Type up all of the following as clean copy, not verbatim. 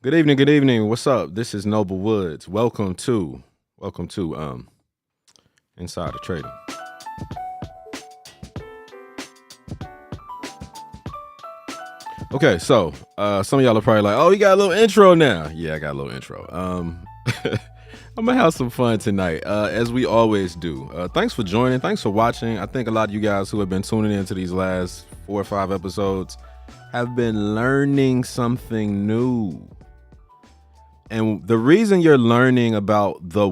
Good evening. Good evening. What's up? This is Noble Woods. Welcome to Insider Trading. Okay, so some of y'all are probably like, "Oh, you got a little intro now." Yeah, I got a little intro. I'm gonna have some fun tonight, as we always do. Thanks for joining. Thanks for watching. I think a lot of you guys who have been tuning into these last 4 or 5 episodes have been learning something new. And the reason you're learning about the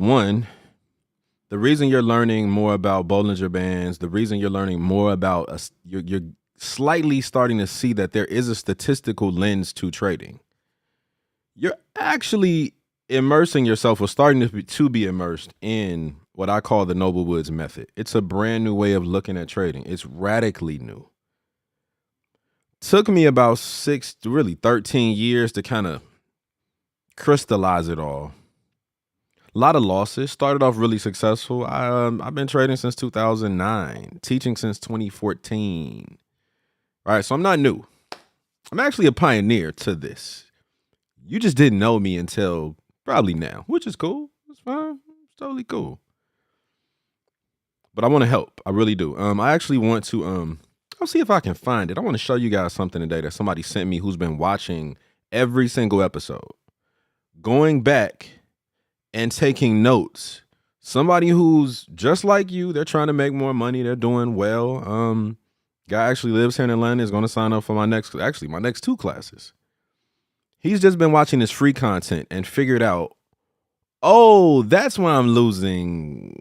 reason you're learning more about Bollinger Bands, the reason you're learning more about you're slightly starting to see that there is a statistical lens to trading. You're actually immersing yourself or starting to be immersed in what I call the Noble Woods method. It's a brand new way of looking at trading. It's radically new. Took me about 13 years to kind of crystallize it all. A lot of losses. Started off really successful. I've been trading since 2009, teaching since 2014. All right, so I'm not new. I'm actually a pioneer to this. You just didn't know me until probably now, which is cool. It's fine. It's totally cool. But I want to help. I really do. I actually want to I'll see if I can find it. I want to show you guys something today that somebody sent me who's been watching every single episode, going back and taking notes. Somebody who's just like you, they're trying to make more money, they're doing well. Guy actually lives here in Atlanta, is going to sign up for my next 2 classes. He's just been watching this free content and figured out, oh, that's why I'm losing.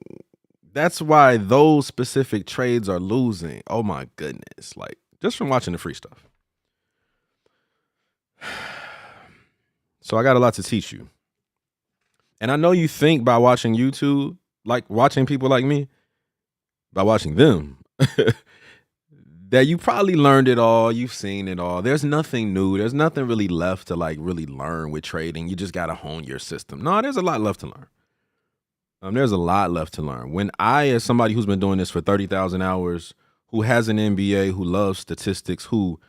That's why those specific trades are losing. Oh my goodness. Like, just from watching the free stuff. So I got a lot to teach you. And I know you think by watching YouTube, like watching people like me, by watching them, that you probably learned it all. You've seen it all. There's nothing new. There's nothing really left to like really learn with trading. You just got to hone your system. No, there's a lot left to learn. There's a lot left to learn. When I, as somebody who's been doing this for 30,000 hours, who has an MBA, who loves statistics, who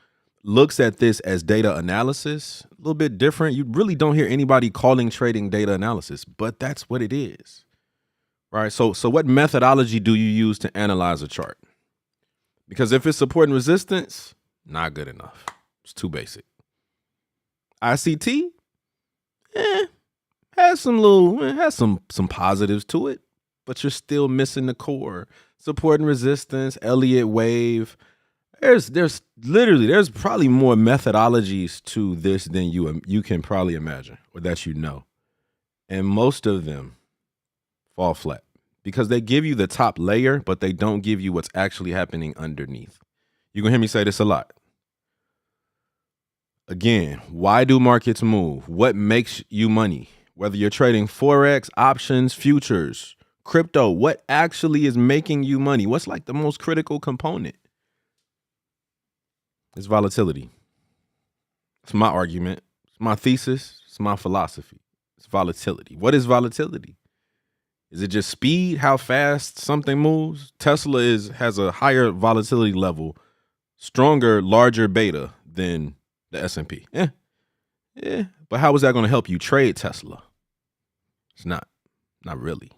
looks at this as data analysis, a little bit different. You really don't hear anybody calling trading data analysis, but that's what it is, right? So what methodology do you use to analyze a chart? Because if it's support and resistance, not good enough. It's too basic. ICT, has some positives to it, but you're still missing the core. Support and resistance, Elliott wave. There's probably more methodologies to this than you can probably imagine or that you know. And most of them fall flat because they give you the top layer, but they don't give you what's actually happening underneath. You're going to hear me say this a lot. Again, why do markets move? What makes you money? Whether you're trading Forex, options, futures, crypto, what actually is making you money? What's like the most critical component? It's volatility. It's my argument. It's my thesis. It's my philosophy. It's volatility. What is volatility? Is it just speed, how fast something moves? Tesla has a higher volatility level, stronger, larger beta than the S&P. Yeah. But how is that going to help you trade Tesla? It's not really.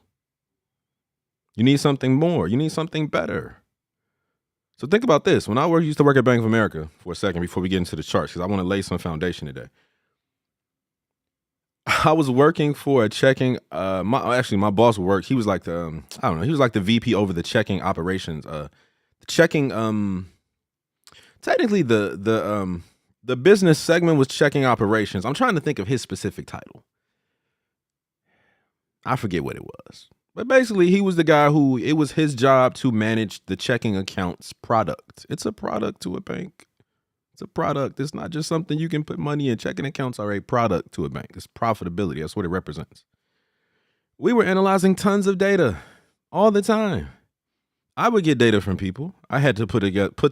You need something more. You need something better. So think about this. When I used to work at Bank of America for a second before we get into the charts, because I want to lay some foundation today. I was working for a checking. My boss worked. He was like he was like the VP over the checking operations. Technically the business segment was checking operations. I'm trying to think of his specific title. I forget what it was. But basically, he was the guy who it was his job to manage the checking accounts product. It's a product to a bank. It's a product. It's not just something you can put money in. Checking accounts are a product to a bank. It's profitability. That's what it represents. We were analyzing tons of data all the time. I would get data from people. I had to put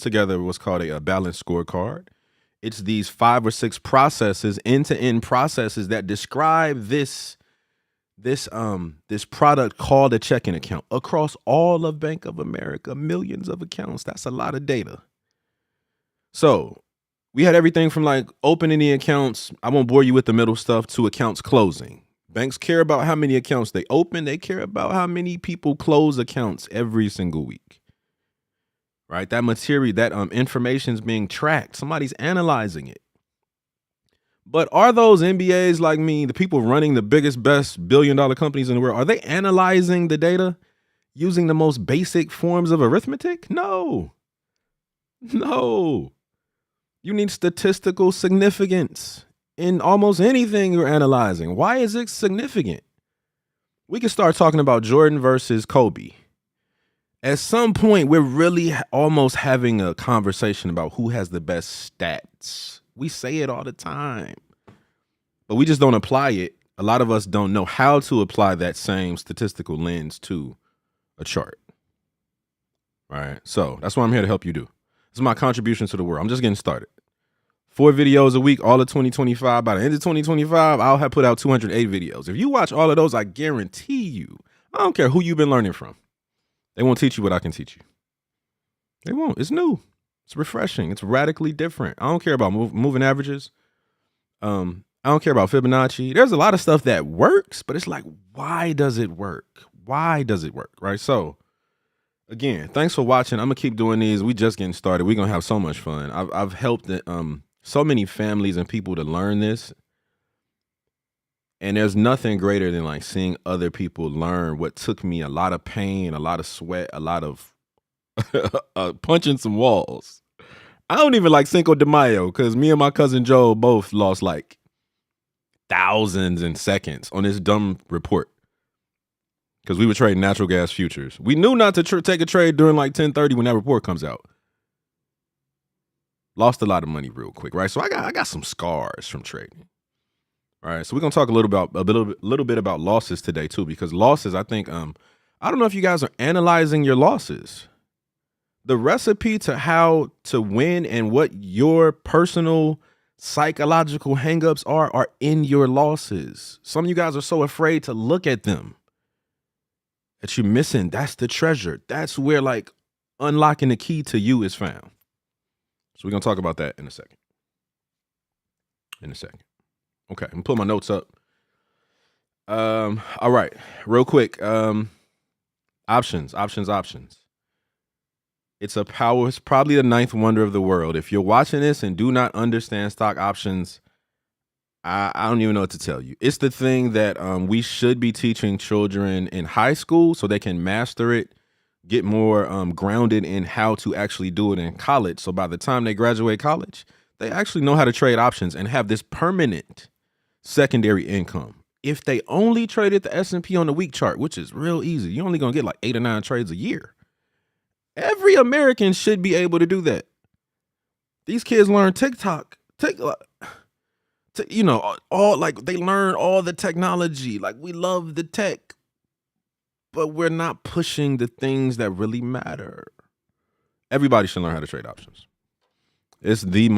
together what's called a balanced scorecard. It's these 5 or 6 processes, end-to-end processes that describe this product called a checking account across all of Bank of America, millions of accounts. That's a lot of data. So We had everything from like opening the accounts. I won't bore you with the middle stuff to accounts closing. Banks care about how many accounts they open. They care about how many people close accounts every single week. Right? That material, that information is being tracked. Somebody's analyzing it. But are those MBAs like me, the people running the biggest, best billion-dollar companies in the world, are they analyzing the data using the most basic forms of arithmetic? No. No. You need statistical significance in almost anything you're analyzing. Why is it significant? We can start talking about Jordan versus Kobe. At some point, we're really almost having a conversation about who has the best stats. We say it all the time, but we just don't apply it. A lot of us don't know how to apply that same statistical lens to a chart. All right. So that's what I'm here to help you do. This is my contribution to the world. I'm just getting started. 4 videos a week, all of 2025. By the end of 2025, I'll have put out 208 videos. If you watch all of those, I guarantee you, I don't care who you've been learning from. They won't teach you what I can teach you. They won't. It's new. It's refreshing. It's radically different. I don't care about moving averages. I don't care about Fibonacci. There's a lot of stuff that works, but it's like, why does it work? Why does it work? Right? So again, thanks for watching. I'm gonna keep doing these. We just getting started. We're gonna have so much fun. I've helped so many families and people to learn this. And there's nothing greater than like seeing other people learn what took me a lot of pain, a lot of sweat, a lot of punching some walls. I don't even like Cinco de Mayo because me and my cousin Joe both lost like thousands in seconds on this dumb report because we were trading natural gas futures. We knew not to take a trade during like 10:30 when that report comes out. Lost a lot of money real quick, right? So I got some scars from trading. All right, so we're gonna talk a little bit about losses today too, because losses, I think, I don't know if you guys are analyzing your losses. The recipe to how to win and what your personal psychological hangups are in your losses. Some of you guys are so afraid to look at them that you're missing. That's the treasure. That's where like unlocking the key to you is found. So we're gonna talk about that in a second. Okay, I'm gonna put my notes up. All right, real quick. Options. It's probably the 9th wonder of the world. If you're watching this and do not understand stock options, I don't even know what to tell you. It's the thing that we should be teaching children in high school so they can master it, get more grounded in how to actually do it in college. So by the time they graduate college, they actually know how to trade options and have this permanent secondary income. If they only traded the S&P on the week chart, which is real easy, you're only gonna get like 8 or 9 trades a year. Every American should be able to do that. These kids learn TikTok, all like they learn all the technology. Like we love the tech, but we're not pushing the things that really matter. Everybody should learn how to trade options. It is the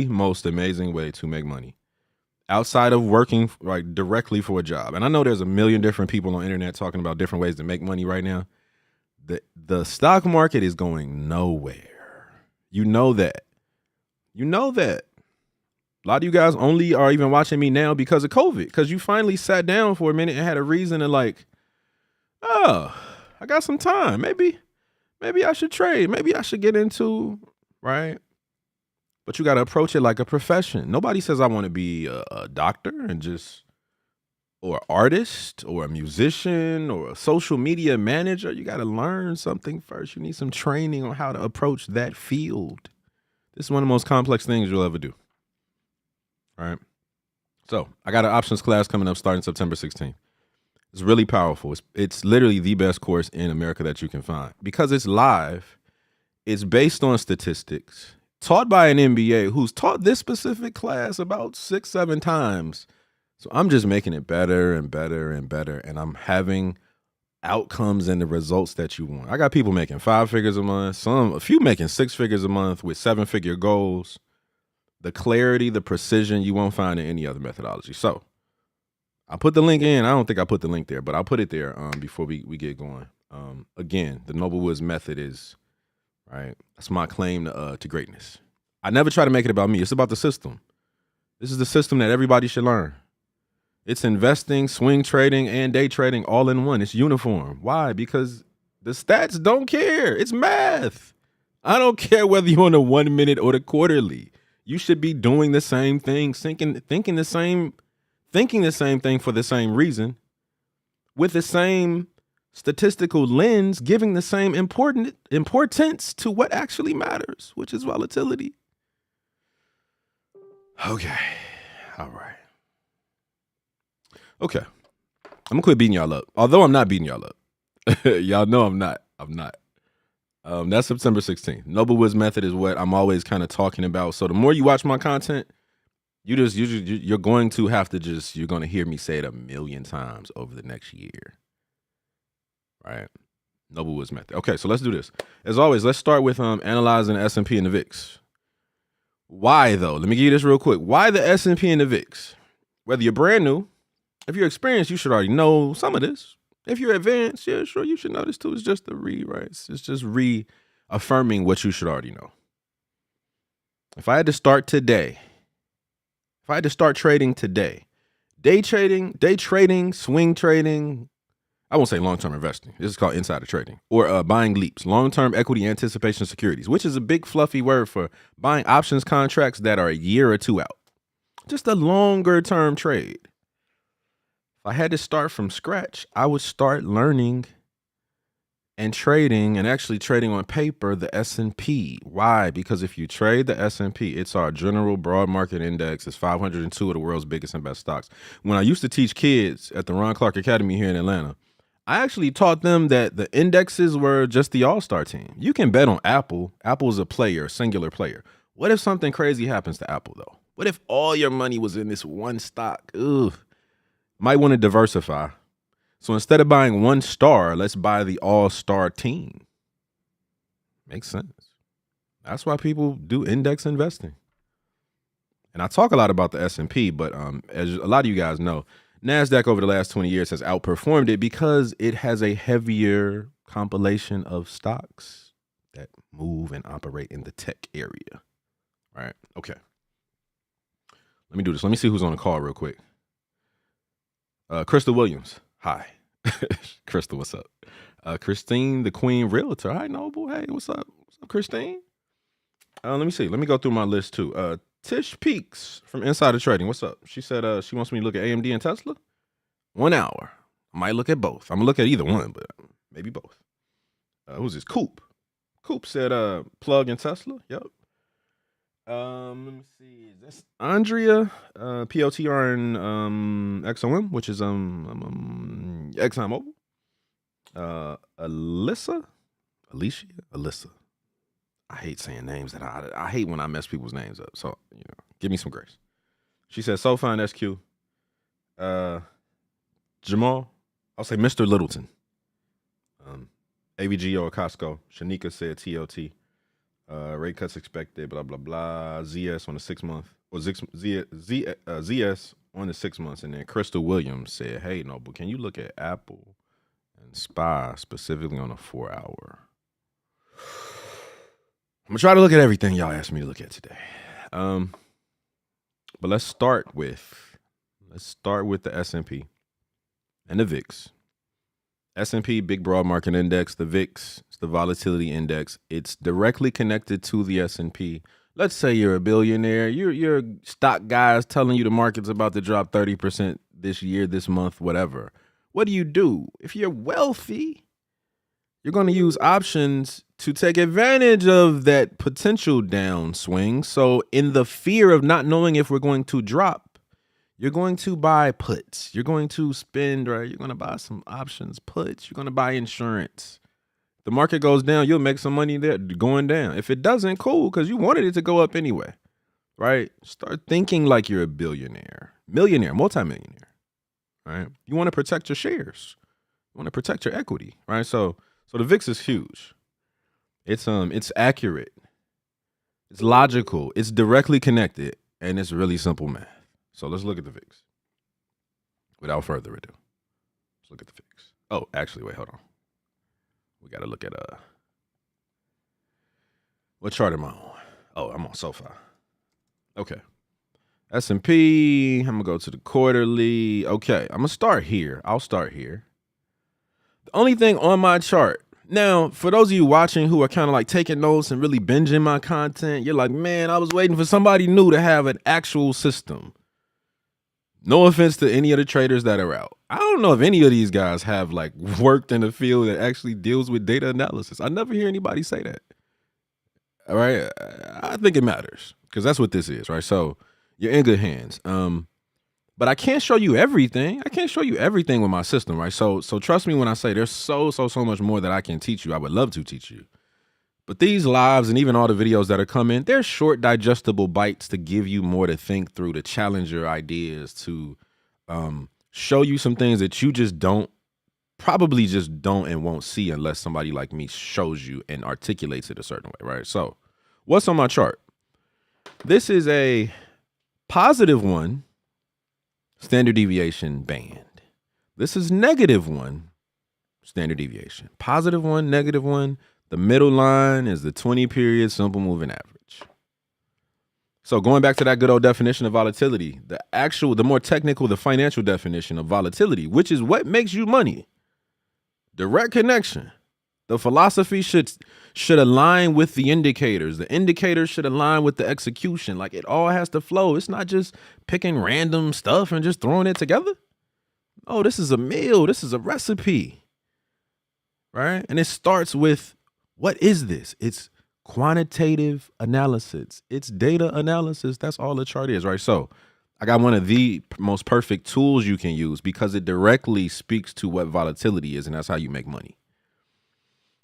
most amazing way to make money outside of working like directly for a job. And I know there's a million different people on the internet talking about different ways to make money right now. The stock market is going nowhere. You know that. A lot of you guys only are even watching me now because of COVID, because you finally sat down for a minute and had a reason to like, oh, I got some time. Maybe I should trade. Maybe I should get into, right? But you got to approach it like a profession. Nobody says I want to be a doctor or artist or a musician or a social media manager. You got to learn something first. You need some training on how to approach that field. This is one of the most complex things you'll ever do. All right. So I got an options class coming up starting September 16th. It's really powerful. It's literally the best course in America that you can find because it's live. It's based on statistics, taught by an MBA who's taught this specific class about 6-7 times. So I'm just making it better and better and better. And I'm having outcomes and the results that you want. I got people making 5 figures a month, a few making 6 figures a month with 7-figure goals. The clarity, the precision you won't find in any other methodology. So I'll put the link in. I don't think I put the link there, but I'll put it there before we get going. Again, the Noble Woods method is, right, that's my claim to greatness. I never try to make it about me. It's about the system. This is the system that everybody should learn. It's investing, swing trading, and day trading all in one. It's uniform. Why? Because the stats don't care. It's math. I don't care whether you're on the 1 minute or the quarterly. You should be doing the same thing, thinking the same thing for the same reason, with the same statistical lens, giving the same importance to what actually matters, which is volatility. Okay. All right. Okay. I'm gonna quit beating y'all up. Although I'm not beating y'all up. Y'all know I'm not. That's September 16th. Noble Woods method is what I'm always kind of talking about. So the more you watch my content, you're going to have to you're going to hear me say it a million times over the next year. Right? Noble Woods method. Okay, so let's do this. As always, let's start with analyzing the S&P and the VIX. Why though? Let me give you this real quick. Why the S&P and the VIX? Whether you're brand new, if you're experienced, you should already know some of this. If you're advanced, yeah, sure, you should know this too. It's just right? It's just reaffirming what you should already know. If I had to start today, if I had to start trading today, day trading, swing trading, I won't say long-term investing. This is called insider trading, or buying leaps, long-term equity anticipation securities, which is a big fluffy word for buying options contracts that are a year or two out. Just a longer-term trade. If I had to start from scratch, I would start learning and trading, and actually trading on paper, the S&P. Why? Because if you trade the S&P, it's our general broad market index. It's 502 of the world's biggest and best stocks. When I used to teach kids at the Ron Clark Academy here in Atlanta, I actually taught them that the indexes were just the all-star team. You can bet on Apple. Apple is a player, a singular player. What if something crazy happens to Apple, though? What if all your money was in this one stock? Ugh. Might want to diversify. So instead of buying one star, let's buy the all-star team. Makes sense. That's why people do index investing. And I talk a lot about the S&P, but as a lot of you guys know, NASDAQ over the last 20 years has outperformed it because it has a heavier compilation of stocks that move and operate in the tech area. All right. Okay. Let me do this. Let me see who's on the call real quick. Crystal Williams. Hi. Crystal, what's up? Christine, the Queen Realtor. Hi, Noble. Hey, what's up? What's up, Christine? Let me see. Let me go through my list too. Tish Peaks from Insider Trading. What's up? She said she wants me to look at AMD and Tesla. 1 hour. I might look at both. I'm gonna look at either one, but maybe both. Who's this? Coop. Coop said plug in Tesla. Yep. Let me see. Is this Andrea? PLTR and XOM, which is ExxonMobil. Alyssa. I hate saying names that I hate when I mess people's names up. So, give me some grace. She said SoFi and SQ. Jamal, I'll say Mr. Littleton. AVGO or Costco. Shanika said TLT. Rate cuts expected, blah, blah, blah. ZS on the 6 month. Or ZS on the 6 months. And then Crystal Williams said, hey, Noble, can you look at Apple and SPY specifically on a 4 hour? I'm going to try to look at everything y'all asked me to look at today. But let's start with the S&P and the VIX. S&P, big broad market index. The VIX, it's the volatility index. It's directly connected to the S&P. Let's say you're a billionaire. You're stock guys telling you the market's about to drop 30% this year, this month, whatever. What do? If you're wealthy, you're going to use options to take advantage of that potential downswing. So in the fear of not knowing if we're going to drop, you're going to buy puts. You're going to spend, right? You're going to buy some options, puts. You're going to buy insurance. The market goes down, you'll make some money there going down. If it doesn't, cool, because you wanted it to go up anyway, right? Start thinking like you're a billionaire, millionaire, multimillionaire, right? You want to protect your shares. You want to protect your equity, right? So the VIX is huge. It's accurate. It's logical. It's directly connected, and it's really simple math. So let's look at the VIX. Without further ado, let's look at the VIX. Oh, actually, wait, hold on. We got to look at what chart am I on? Oh, I'm on SoFi. Okay. S&P, I'm going to go to the quarterly. Okay, I'm going to start here. I'll start here. The only thing on my chart, now, for those of you watching who are kind of like taking notes and really binging my content, you're like, man, I was waiting for somebody new to have an actual system. No offense to any of the traders that are out. I don't know if any of these guys have like worked in a field that actually deals with data analysis. I never hear anybody say that. All right. I think it matters because that's what this is, right? So you're in good hands. But I can't show you everything. I can't show you everything with my system, right? So trust me when I say there's so much more that I can teach you. I would love to teach you. But these lives and even all the videos that are coming, they're short, digestible bites to give you more to think through, to challenge your ideas, to show you some things that you probably just don't and won't see unless somebody like me shows you and articulates it a certain way, right? So what's on my chart? This is a +1 standard deviation band. This is -1 standard deviation. +1, -1. The middle line is the 20-period simple moving average. So going back to that good old definition of volatility, the more technical, the financial definition of volatility, which is what makes you money. Direct connection. The philosophy should align with the indicators. The indicators should align with the execution. Like it all has to flow. It's not just picking random stuff and just throwing it together. Oh, this is a meal. This is a recipe. Right? And it starts with, what is this? It's quantitative analysis. It's data analysis. That's all the chart is, right? So I got one of the most perfect tools you can use because it directly speaks to what volatility is, and that's how you make money.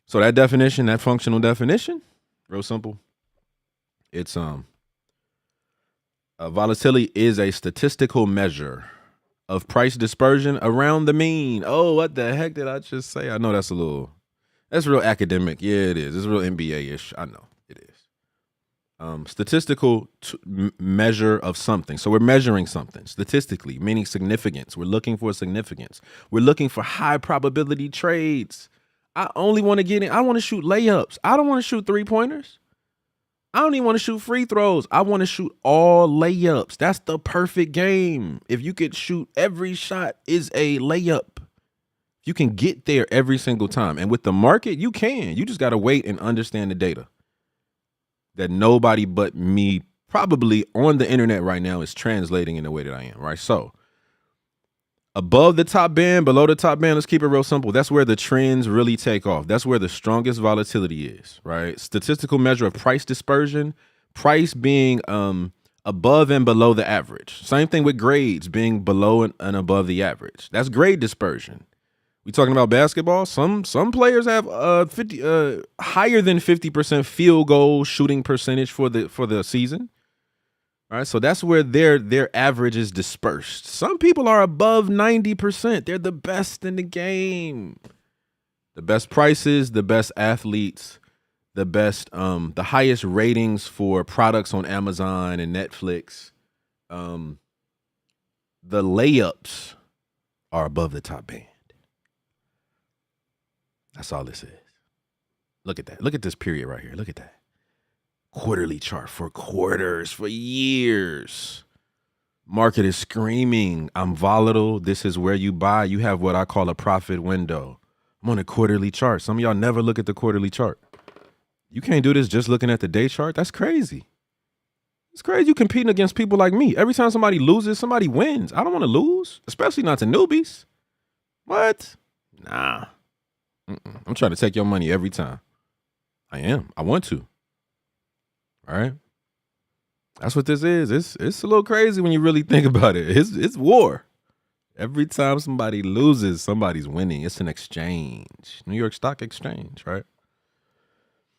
So that definition, that functional definition, real simple. It's volatility is a statistical measure of price dispersion around the mean. Oh, what the heck did I just say? I know that's real academic. Yeah, it is. It's real MBA-ish. I know it is. Statistical measure of something. So we're measuring something statistically, meaning significance. We're looking for significance. We're looking for high probability trades. I only want to get in. I want to shoot layups. I don't want to shoot 3-pointers. I don't even want to shoot free throws. I want to shoot all layups. That's the perfect game. If you could shoot every shot is a layup. You can get there every single time. And with the market, you can. You just got to wait and understand the data that nobody but me probably on the internet right now is translating in the way that I am, right? So above the top band, below the top band, let's keep it real simple. That's where the trends really take off. That's where the strongest volatility is, right? Statistical measure of price dispersion, price being above and below the average. Same thing with grades being below and above the average. That's grade dispersion. We talking about basketball. Some players have higher than 50% field goal shooting percentage for the season. All right, so that's where their average is dispersed. Some people are above 90%. They're the best in the game. The best prices, the best athletes, the best, the highest ratings for products on Amazon and Netflix. The layups are above the top band. That's all this is. Look at that. Look at this period right here. Look at that. Quarterly chart for quarters, for years. Market is screaming, I'm volatile. This is where you buy. You have what I call a profit window. I'm on a quarterly chart. Some of y'all never look at the quarterly chart. You can't do this just looking at the day chart. That's crazy. It's crazy. You competing against people like me. Every time somebody loses, somebody wins. I don't want to lose, especially not to newbies. What? Nah. I'm trying to take your money every time. I am. I want to. All right. That's what this is. It's a little crazy when you really think about it. It's war. Every time somebody loses, somebody's winning. It's an exchange. New York Stock Exchange, right?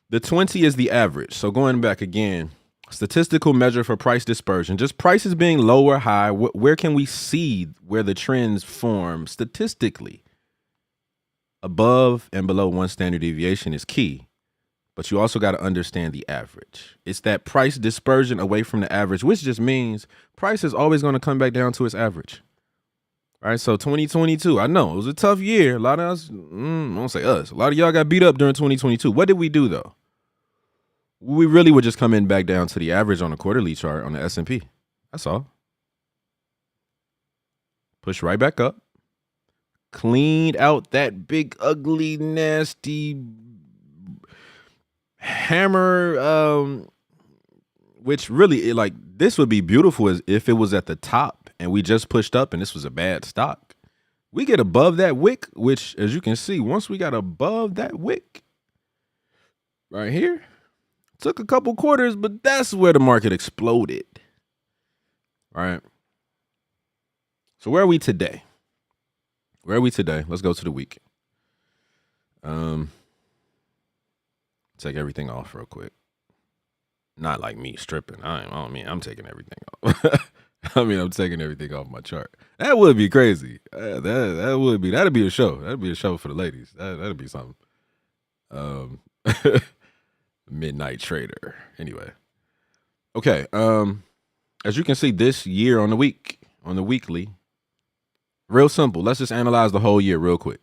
The 20 is the average. So going back again, statistical measure for price dispersion. Just prices being low or high. Where can we see where the trends form statistically? Above and below 1 standard deviation is key, but you also got to understand the average. It's that price dispersion away from the average, which just means price is always going to come back down to its average. All right, so 2022, I know it was a tough year. A lot of us, I won't say us, a lot of y'all got beat up during 2022. What did we do though? We really would just come in back down to the average on a quarterly chart on the S&P. That's all. Push right back up. Cleaned out that big, ugly, nasty hammer, which really, like, this would be beautiful as if it was at the top and we just pushed up and this was a bad stock. We get above that wick, which, as you can see, once we got above that wick right here, took a couple quarters, but that's where the market exploded. All right. So where are we today? Let's go to the week. Take everything off real quick. Not like me stripping. I'm taking everything off. I'm taking everything off my chart. That would be crazy. That'd be a show. That'd be a show for the ladies. That'd be something. Midnight trader. Anyway. Okay. As you can see this year on the weekly, real simple. Let's just analyze the whole year real quick.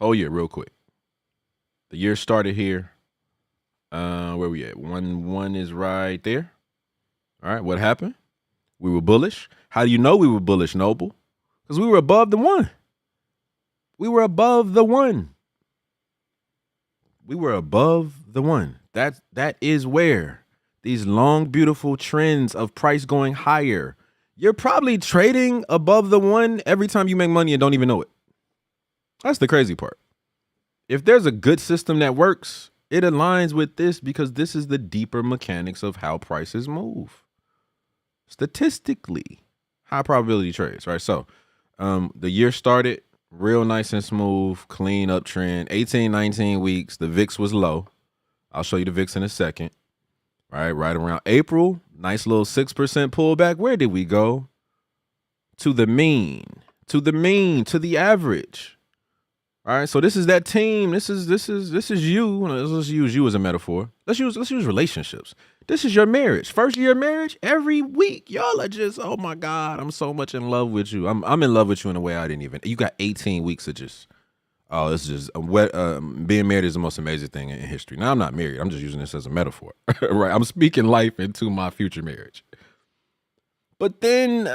The year started here. Where we at? 1-1 is right there. All right. What happened? We were bullish. How do you know we were bullish, Noble? Because we were above the 1. We were above the 1. That is where these long, beautiful trends of price going higher. You're probably trading above the 1 every time you make money and don't even know it. That's the crazy part. If there's a good system that works, it aligns with this because this is the deeper mechanics of how prices move. Statistically, high probability trades, right? So the year started real nice and smooth, clean uptrend, 18, 19 weeks. The VIX was low. I'll show you the VIX in a second. Right around April, nice little 6% pullback. Where did we go? To the mean, to the average. All right, so this is that team. This is you. Let's use you as a metaphor. Let's use relationships. This is your marriage. First year of marriage, every week, y'all are just, oh my God, I'm so much in love with you. I'm in love with you in a way I didn't even. You got 18 weeks of just, oh, this is just being married is the most amazing thing in history. Now I'm not married. I'm just using this as a metaphor, right? I'm speaking life into my future marriage. But then,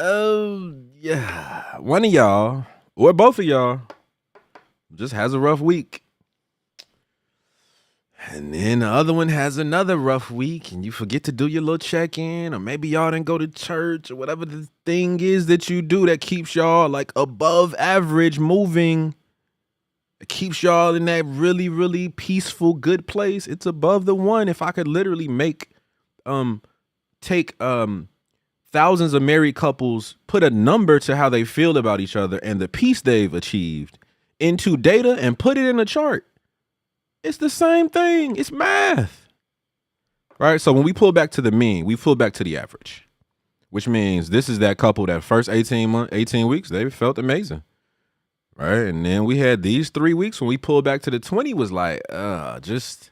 one of y'all or both of y'all just has a rough week. And then the other one has another rough week and you forget to do your little check-in, or maybe y'all didn't go to church, or whatever the thing is that you do that keeps y'all like above average moving. It keeps y'all in that really, really peaceful, good place. It's above the 1. If I could literally take thousands of married couples, put a number to how they feel about each other and the peace they've achieved into data and put it in a chart, it's the same thing. It's math. Right? So when we pull back to the mean, we pull back to the average, which means this is that couple that first 18 weeks, they felt amazing. Right? And then we had these 3 weeks when we pulled back to the 20 was like, just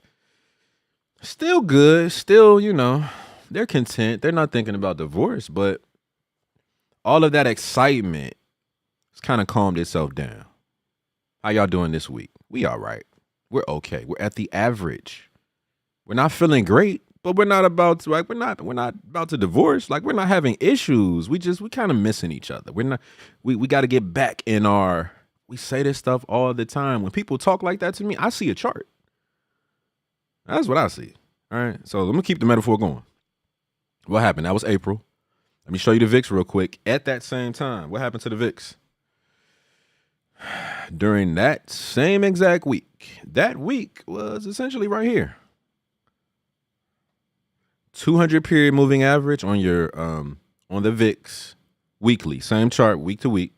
still good. Still, they're content. They're not thinking about divorce, but all of that excitement has kind of calmed itself down. How y'all doing this week? We all right. We're okay. We're at the average. We're not feeling great, but we're not about to, like, we're not about to divorce. Like, we're not having issues. We kind of missing each other. We got to get back in our, we say this stuff all the time. When people talk like that to me, I see a chart. That's what I see. All right. So let me keep the metaphor going. What happened? That was April. Let me show you the VIX real quick. At that same time, what happened to the VIX? During that same exact week, that week was essentially right here. 200 period moving average on your on the VIX weekly, same chart week to week.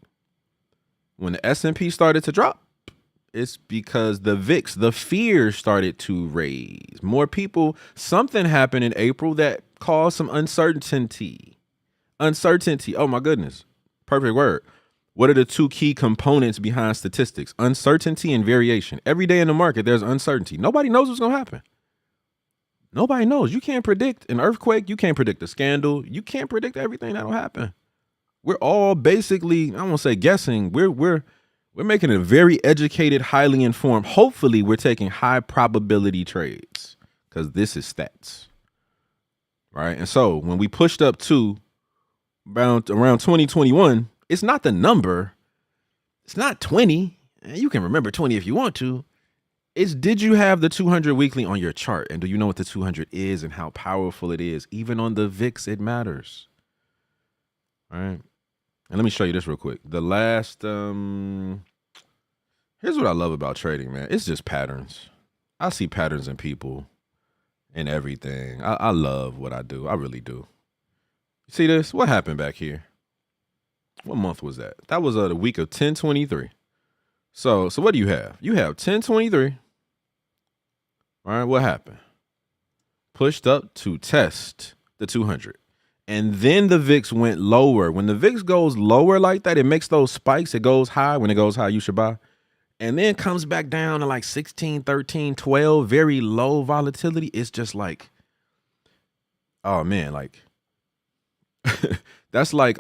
When the S&P started to drop, it's because the VIX, the fear started to raise. More people, something happened in April that caused some uncertainty. Oh my goodness. Perfect word. What are the two key components behind statistics? Uncertainty and variation. Every day in the market, there's uncertainty. Nobody knows what's going to happen. Nobody knows. You can't predict an earthquake. You can't predict a scandal. You can't predict everything that'll happen. We're all basically, I won't say guessing. We're making a very educated, highly informed. Hopefully, we're taking high probability trades because this is stats, right? And so when we pushed up to around 2021, it's not the number. It's not 20. You can remember 20 if you want to. It's did you have the 200 weekly on your chart? And do you know what the 200 is and how powerful it is? Even on the VIX, it matters. All right. And let me show you this real quick. The last, here's what I love about trading, man. It's just patterns. I see patterns in people and everything. I love what I do. I really do. You see this? What happened back here? What month was that? That was the week of 10/23. So what do you have? You have 10/23. All right, what happened? Pushed up to test the 200. And then the VIX went lower. When the VIX goes lower like that, it makes those spikes. It goes high. When it goes high, you should buy. And then comes back down to like 16, 13, 12, very low volatility. It's just like, oh man, like that's like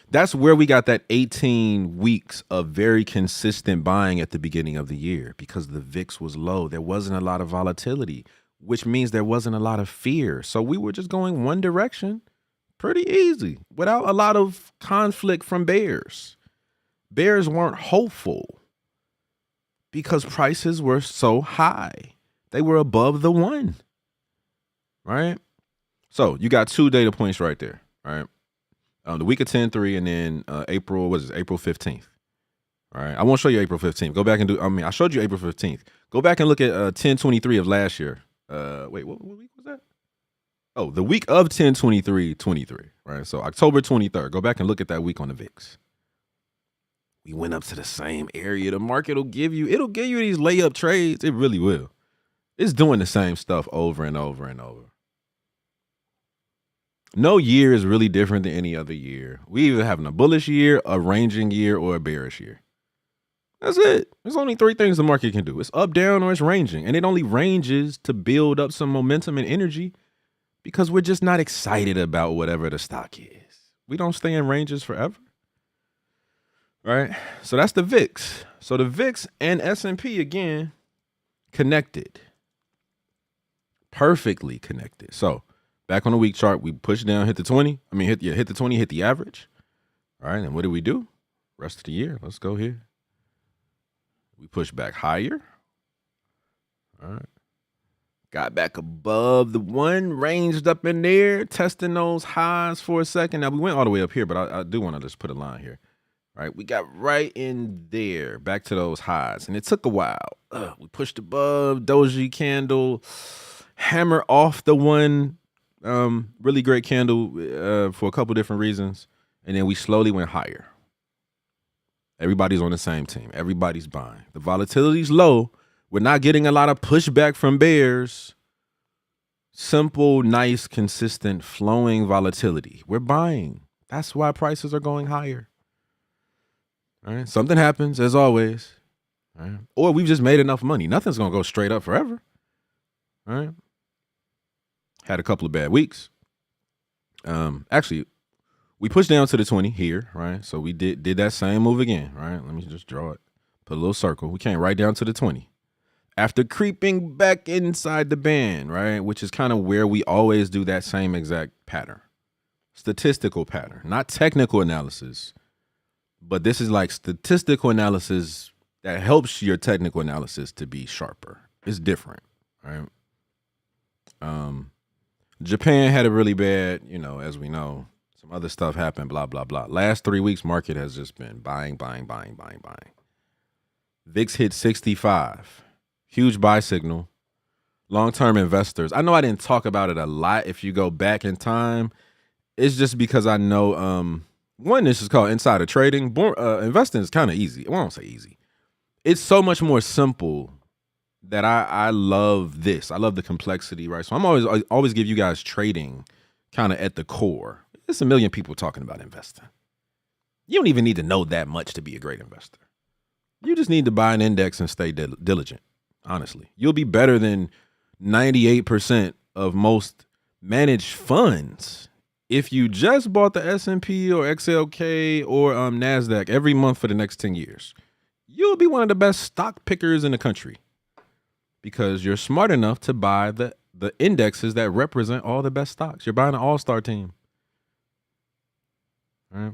that's where we got that 18 weeks of very consistent buying at the beginning of the year because the VIX was low. There wasn't a lot of volatility, which means there wasn't a lot of fear. So we were just going one direction pretty easy without a lot of conflict from bears. Bears weren't hopeful because prices were so high. They were above the 1, right? So you got 2 data points right there, right? The week of 10/3 and then April 15th. All right. I won't show you April 15th. Go back and I showed you April 15th. Go back and look at 10/23 of last year. Wait, what week was that? Oh, the week of 10/23/23. Right. So October 23rd. Go back and look at that week on the VIX. We went up to the same area. The market will give you these layup trades. It really will. It's doing the same stuff over and over and over. No year is really different than any other year. We either having a bullish year, a ranging year, or a bearish year. That's it. There's only 3 things the market can do. It's up, down, or it's ranging. And it only ranges to build up some momentum and energy because we're just not excited about whatever the stock is. We don't stay in ranges forever. Right? So that's the VIX. So the VIX and S&P again connected. Perfectly connected. So back on the week chart, we pushed down, hit the 20. Hit the 20, hit the average. All right, and what do we do? Rest of the year, let's go here. We push back higher. All right. Got back above the 1, ranged up in there, testing those highs for a second. Now, we went all the way up here, but I do want to just put a line here. All right, we got right in there, back to those highs, and it took a while. We pushed above, doji candle, hammer off the 1. Really great candle for a couple different reasons. And then we slowly went higher. Everybody's on the same team. Everybody's buying. The volatility's low. We're not getting a lot of pushback from bears. Simple, nice, consistent, flowing volatility. We're buying. That's why prices are going higher. All right. Something happens, as always. All right. Or we've just made enough money. Nothing's going to go straight up forever. All right. Had a couple of bad weeks. Actually, we pushed down to the 20 here, right? So we did that same move again, right? Let me just draw it. Put a little circle. We came right down to the 20. After creeping back inside the band, right? Which is kind of where we always do that same exact pattern. Statistical pattern, not technical analysis. But this is like statistical analysis that helps your technical analysis to be sharper. It's different, right? Japan had a really bad, as we know, some other stuff happened, blah, blah, blah. Last 3 weeks, market has just been buying. VIX hit 65. Huge buy signal. Long-term investors. I know I didn't talk about it a lot. If you go back in time, it's just because I know, one, this is called insider trading. Investing is kind of easy. Well, I won't say easy. It's so much more simple that I love this. I love the complexity, right? So I always give you guys trading kind of at the core. There's a million people talking about investing. You don't even need to know that much to be a great investor. You just need to buy an index and stay diligent, honestly. You'll be better than 98% of most managed funds if you just bought the S&P or XLK or NASDAQ every month for the next 10 years. You'll be one of the best stock pickers in the country. Because you're smart enough to buy the the indexes that represent all the best stocks. You're buying an all-star team. All right.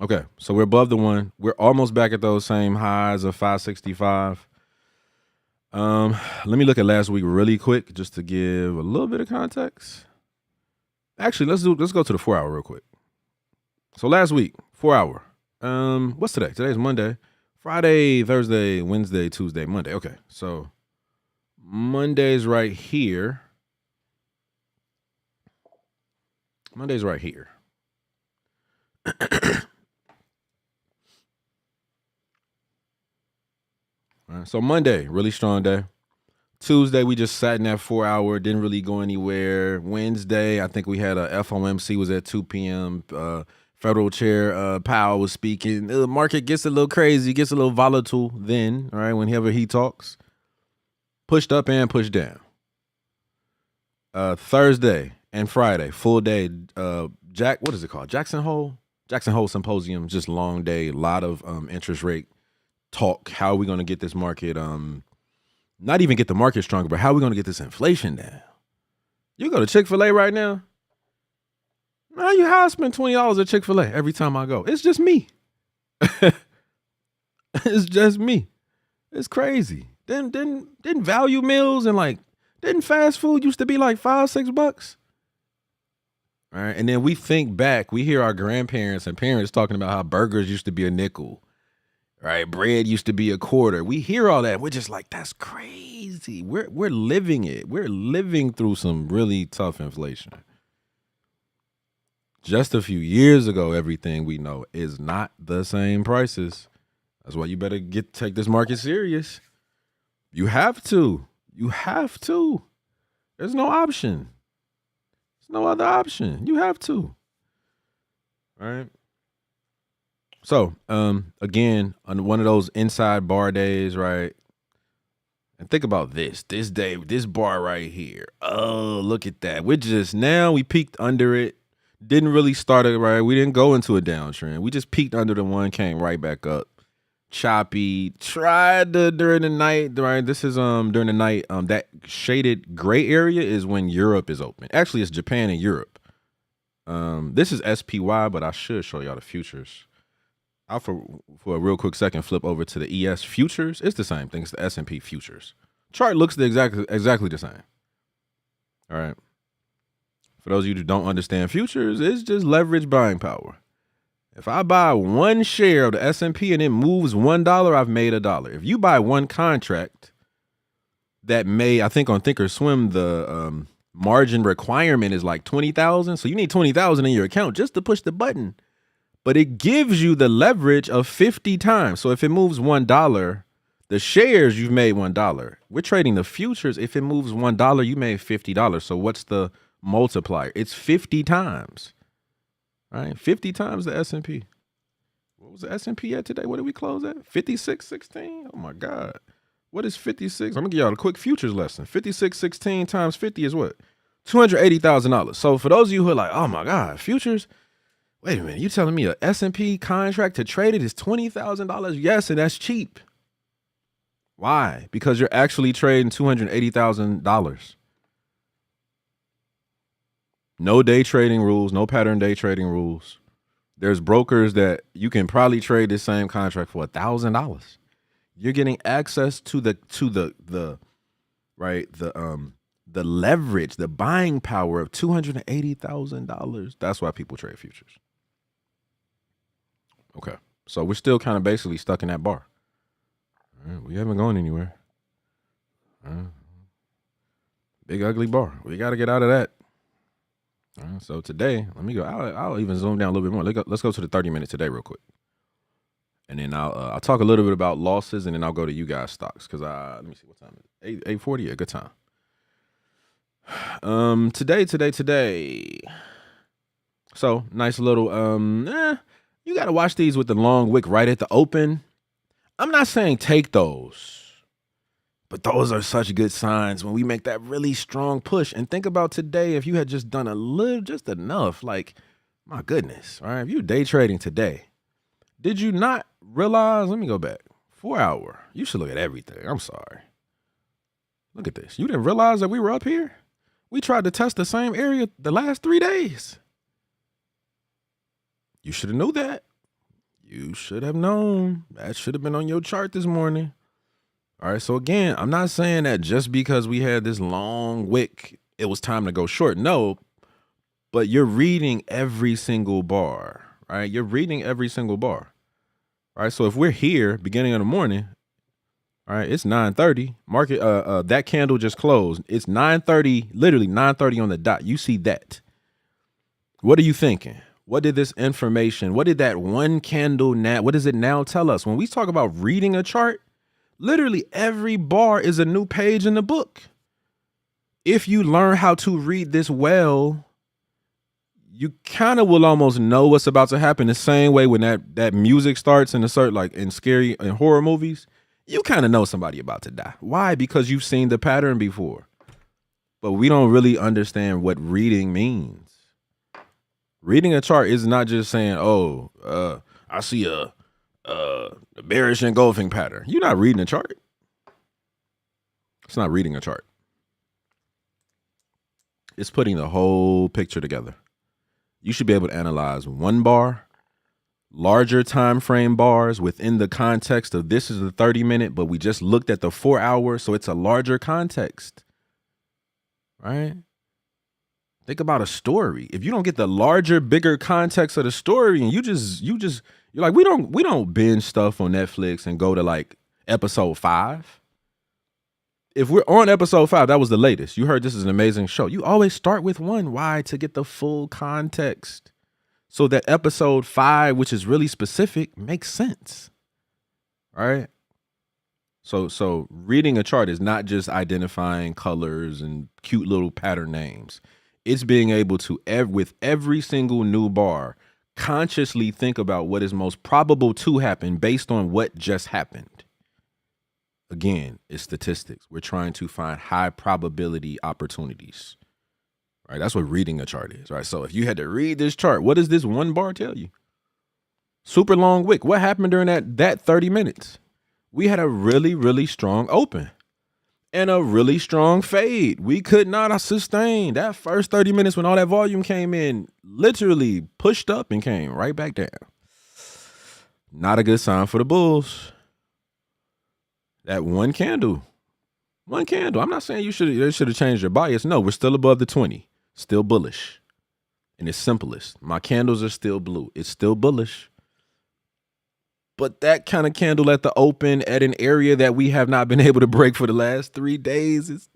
Okay, so we're above the one. We're almost back at those same highs of 565. Let me look at last week really quick just to give a little bit of context. Actually, let's go to the 4 hour real quick. So last week, 4 hour. What's today? Today's Monday. Friday, Thursday, Wednesday, Tuesday, Monday. Okay, so Monday's right here. Monday's right here. All right, so Monday, really strong day. Tuesday, we just sat in that 4 hour, didn't really go anywhere. Wednesday, I think we had a FOMC was at 2 p.m. Federal Chair Powell was speaking. The market gets a little crazy, gets a little volatile then, all right, whenever he talks. Pushed up and pushed down. Thursday and Friday, full day. What is it called? Jackson Hole Symposium, just long day, a lot of interest rate talk. How are we going to get this market, not even get the market stronger, but how are we going to get this inflation down? You go to Chick-fil-A right now, how I spend $20 at Chick-fil-A every time I go. It's just me. It's just me. It's crazy. Didn't value meals and didn't fast food used to be like $5-6? All right. And then we think back, we hear our grandparents and parents talking about how burgers used to be a nickel. Right, bread used to be a quarter. We hear all that. We're just like, that's crazy. We're living it. We're living through some really tough inflation. Just a few years ago, everything we know is not the same prices. That's why you better take this market serious. You have to. You have to. There's no option. There's no other option. You have to. All right. So, again, on one of those inside bar days, right? And think about this day, this bar right here. Oh, look at that. We peaked under it. Didn't really start it right. We didn't go into a downtrend. We just peaked under the one, came right back up. Choppy. Tried to during the night, right? This is during the night. That shaded gray area is when Europe is open. Actually, it's Japan and Europe. This is SPY, but I should show y'all the futures. I'll for a real quick second flip over to the ES futures. It's the same thing. It's the S&P futures. Chart looks exactly the same. All right. For those of you who don't understand futures, it's just leverage buying power. If I buy one share of the S&P and it moves $1, I've made $1. If you buy one contract that I think on Thinkorswim, the margin requirement is like 20,000. So you need 20,000 in your account just to push the button. But it gives you the leverage of 50 times. So if it moves $1, the shares, you've made $1. We're trading the futures. If it moves $1, you made $50. So what's the multiplier? It's 50 times. Right? 50 times the S&P. What was the S&P at today? What did we close at? 56.16? Oh my God. What is 56? I'm gonna give y'all a quick futures lesson. 56.16 times 50 is what? $280,000. So for those of you who are like, oh my God, futures. Wait a minute, you telling me a S&P contract to trade it is $20,000? Yes, and that's cheap. Why? Because you're actually trading $280,000. No day trading rules, no pattern day trading rules. There's brokers that you can probably trade the same contract for $1,000. You're getting access to the leverage, the buying power of $280,000. That's why people trade futures. Okay, so we're still kind of basically stuck in that bar. All right, we haven't gone anywhere. Big ugly bar. We got to get out of that. All right, so today, let me go. I'll even zoom down a little bit more. Let's go to the 30-minute today real quick, and then I'll talk a little bit about losses, and then I'll go to you guys' stocks because let me see what time it is. 8:40. Yeah, good time. Today. So nice little you got to watch these with the long wick right at the open. I'm not saying take those, but those are such good signs when we make that really strong push. And think about today, if you had just done just enough, like, my goodness, all right, if you're day trading today, did you not realize, let me go back, 4 hour, you should look at everything. I'm sorry. Look at this. You didn't realize that we were up here? We tried to test the same area the last 3 days. You should have knew that. You should have known. That should have been on your chart this morning. All right, so again, I'm not saying that just because we had this long wick, it was time to go short. No, but you're reading every single bar, right? You're reading every single bar. All right, so if we're here beginning of the morning, all right, it's 9:30. Market that candle just closed. It's 9:30, literally 9:30 on the dot. You see that. What are you thinking? What did this information, what did that one candle now, what does it now tell us? When we talk about reading a chart, literally every bar is a new page in the book. If you learn how to read this well, you kind of will almost know what's about to happen. The same way when that music starts in a certain, like in scary and horror movies, you kind of know somebody about to die. Why? Because you've seen the pattern before. But we don't really understand what reading means. Reading a chart is not just saying, oh, I see a bearish engulfing pattern. You're not reading a chart. It's not reading a chart. It's putting the whole picture together. You should be able to analyze one bar, larger time frame bars within the context of this is the 30-minute, but we just looked at the 4 hour, so it's a larger context, right? Think about a story. If you don't get the larger, bigger context of the story, and you're like, we don't binge stuff on Netflix and go to like episode 5. If we're on episode 5, that was the latest. You heard this is an amazing show. You always start with 1. Why? To get the full context. So that episode 5, which is really specific, makes sense. All right. So reading a chart is not just identifying colors and cute little pattern names. It's being able to, with every single new bar, consciously think about what is most probable to happen based on what just happened. Again, it's statistics. We're trying to find high probability opportunities. Right? That's what reading a chart is. Right? So if you had to read this chart, what does this one bar tell you? Super long wick. What happened during that 30 minutes? We had a really, really strong open and a really strong fade. We could not sustain that first 30 minutes when all that volume came in, literally pushed up and came right back down. Not a good sign for the bulls. That one candle. I'm not saying they should have changed your bias. No, we're still above the 20, still bullish. And it's simplest. My candles are still blue. It's still bullish. But that kind of candle at the open at an area that we have not been able to break for the last 3 days, it's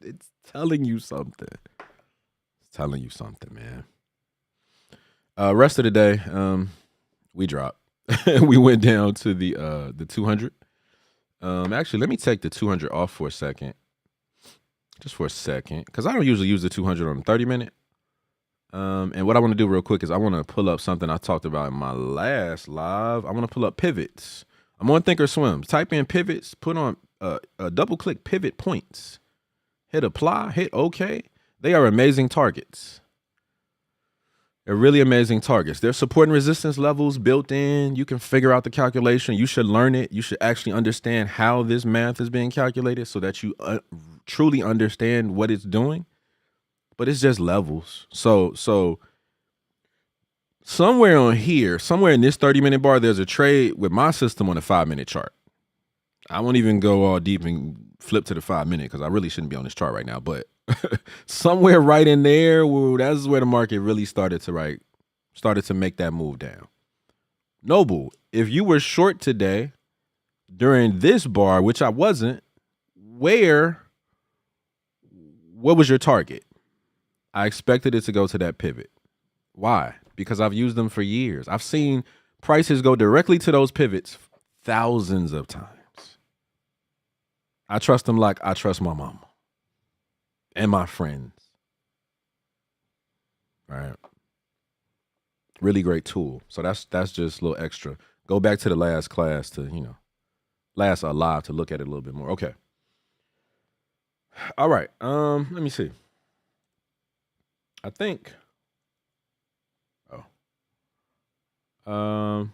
telling you something. It's telling you something, man. Rest of the day, we dropped. We went down to the 200. Actually, let me take the 200 off for a second. Just for a second. Because I don't usually use the 200 on the 30-minute. And what I want to do real quick is I want to pull up something I talked about in my last live. I want to pull up pivots. I'm on Thinkorswim. Type in pivots, put on double click pivot points. Hit apply, hit OK. They are amazing targets. They're really amazing targets. There's support and resistance levels built in. You can figure out the calculation. You should learn it. You should actually understand how this math is being calculated so that you truly understand what it's doing. But it's just levels. So somewhere on here, somewhere in this 30-minute bar, there's a trade with my system on a 5-minute chart. I won't even go all deep and flip to the 5-minute because I really shouldn't be on this chart right now. But somewhere right in there, that's where the market really started to make that move down. Noble, if you were short today during this bar, which I wasn't, what was your target? I expected it to go to that pivot. Why? Because I've used them for years. I've seen prices go directly to those pivots thousands of times. I trust them like I trust my mama and my friends. All right. Really great tool. So that's just a little extra. Go back to the last class to, last live to look at it a little bit more. Okay. All right. Let me see. I think. Okay,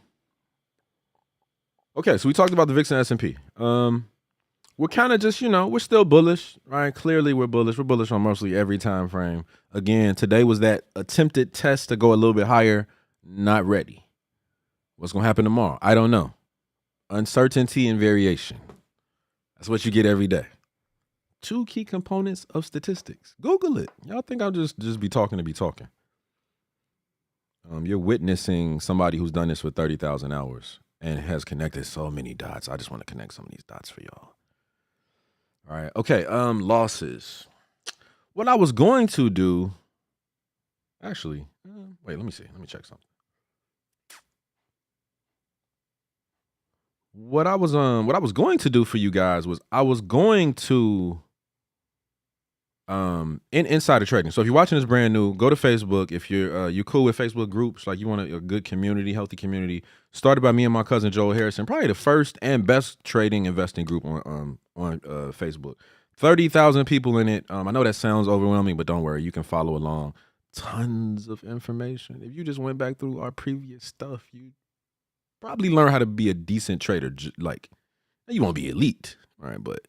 so we talked about the VIX and S&P. we're kind of just, we're still bullish, right? Clearly we're bullish. We're bullish on mostly every time frame. Again, today was that attempted test to go a little bit higher. Not ready. What's going to happen tomorrow? I don't know. Uncertainty and variation. That's what you get every day. 2 key components of statistics. Google it. Y'all think I'll just be talking to be talking. You're witnessing somebody who's done this for 30,000 hours and has connected so many dots. I just want to connect some of these dots for y'all. All right. Okay. Losses. What I was going to do, actually, wait, let me see. Let me check something. What I was going to do for you guys was I was going to in insider trading. So if you're watching this brand new, go to Facebook. If you're cool with Facebook groups, like you want a good community, healthy community, started by me and my cousin Joel Harrison, probably the first and best trading investing group on Facebook. 30,000 people in it. I know that sounds overwhelming, but don't worry, you can follow along. Tons of information. If you just went back through our previous stuff, you probably learn how to be a decent trader. Like, you won't be elite, right? But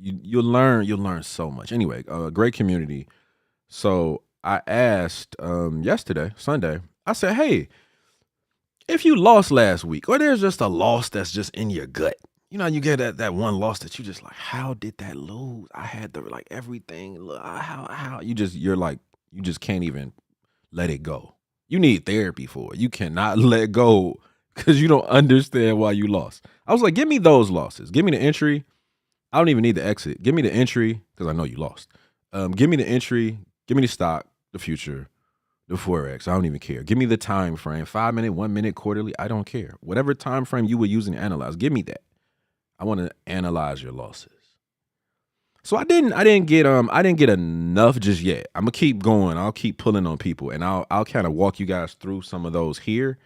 you'll learn so much. Anyway, great community. So I asked yesterday, Sunday, I said, hey, if you lost last week, or there's just a loss that's just in your gut, you get that one loss that you just like, how did that lose? I had everything. How you just can't even let it go. You need therapy for it. You cannot let go because you don't understand why you lost. I was like, give me those losses. Give me the entry. I don't even need the exit. Give me the entry because I know you lost. Give me the entry. Give me the stock, the future, the Forex. I don't even care. Give me the time frame, 5 minute, 1 minute, quarterly. I don't care. Whatever time frame you were using to analyze, give me that. I want to analyze your losses. So I didn't get enough just yet. I'm gonna keep going. I'll keep pulling on people, and I'll kind of walk you guys through some of those here.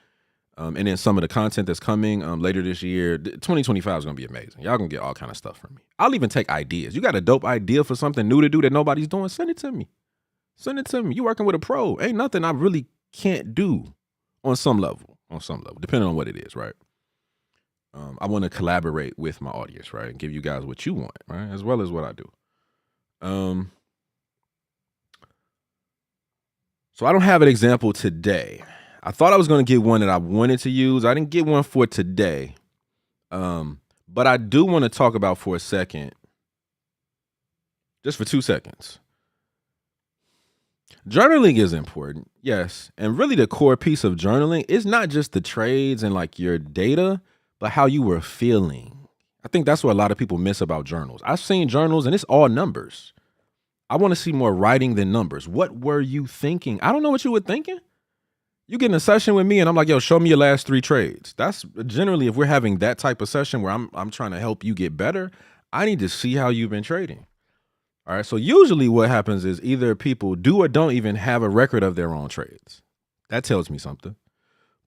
And then some of the content that's coming later this year. 2025 is going to be amazing. Y'all going to get all kind of stuff from me. I'll even take ideas. You got a dope idea for something new to do that nobody's doing? Send it to me. Send it to me. You working with a pro. Ain't nothing I really can't do on some level, depending on what it is, right? I want to collaborate with my audience, right? And give you guys what you want, right? As well as what I do. So I don't have an example today. I thought I was going to get one that I wanted to use. I didn't get one for today. But I do want to talk about for a second, just for 2 seconds. Journaling is important, yes. And really the core piece of journaling is not just the trades and like your data, but how you were feeling. I think that's what a lot of people miss about journals. I've seen journals and it's all numbers. I want to see more writing than numbers. What were you thinking? I don't know what you were thinking. You get in a session with me and I'm like, yo, show me your last 3 trades. That's generally, if we're having that type of session where I'm trying to help you get better, I need to see how you've been trading. All right. So usually what happens is either people do or don't even have a record of their own trades. That tells me something.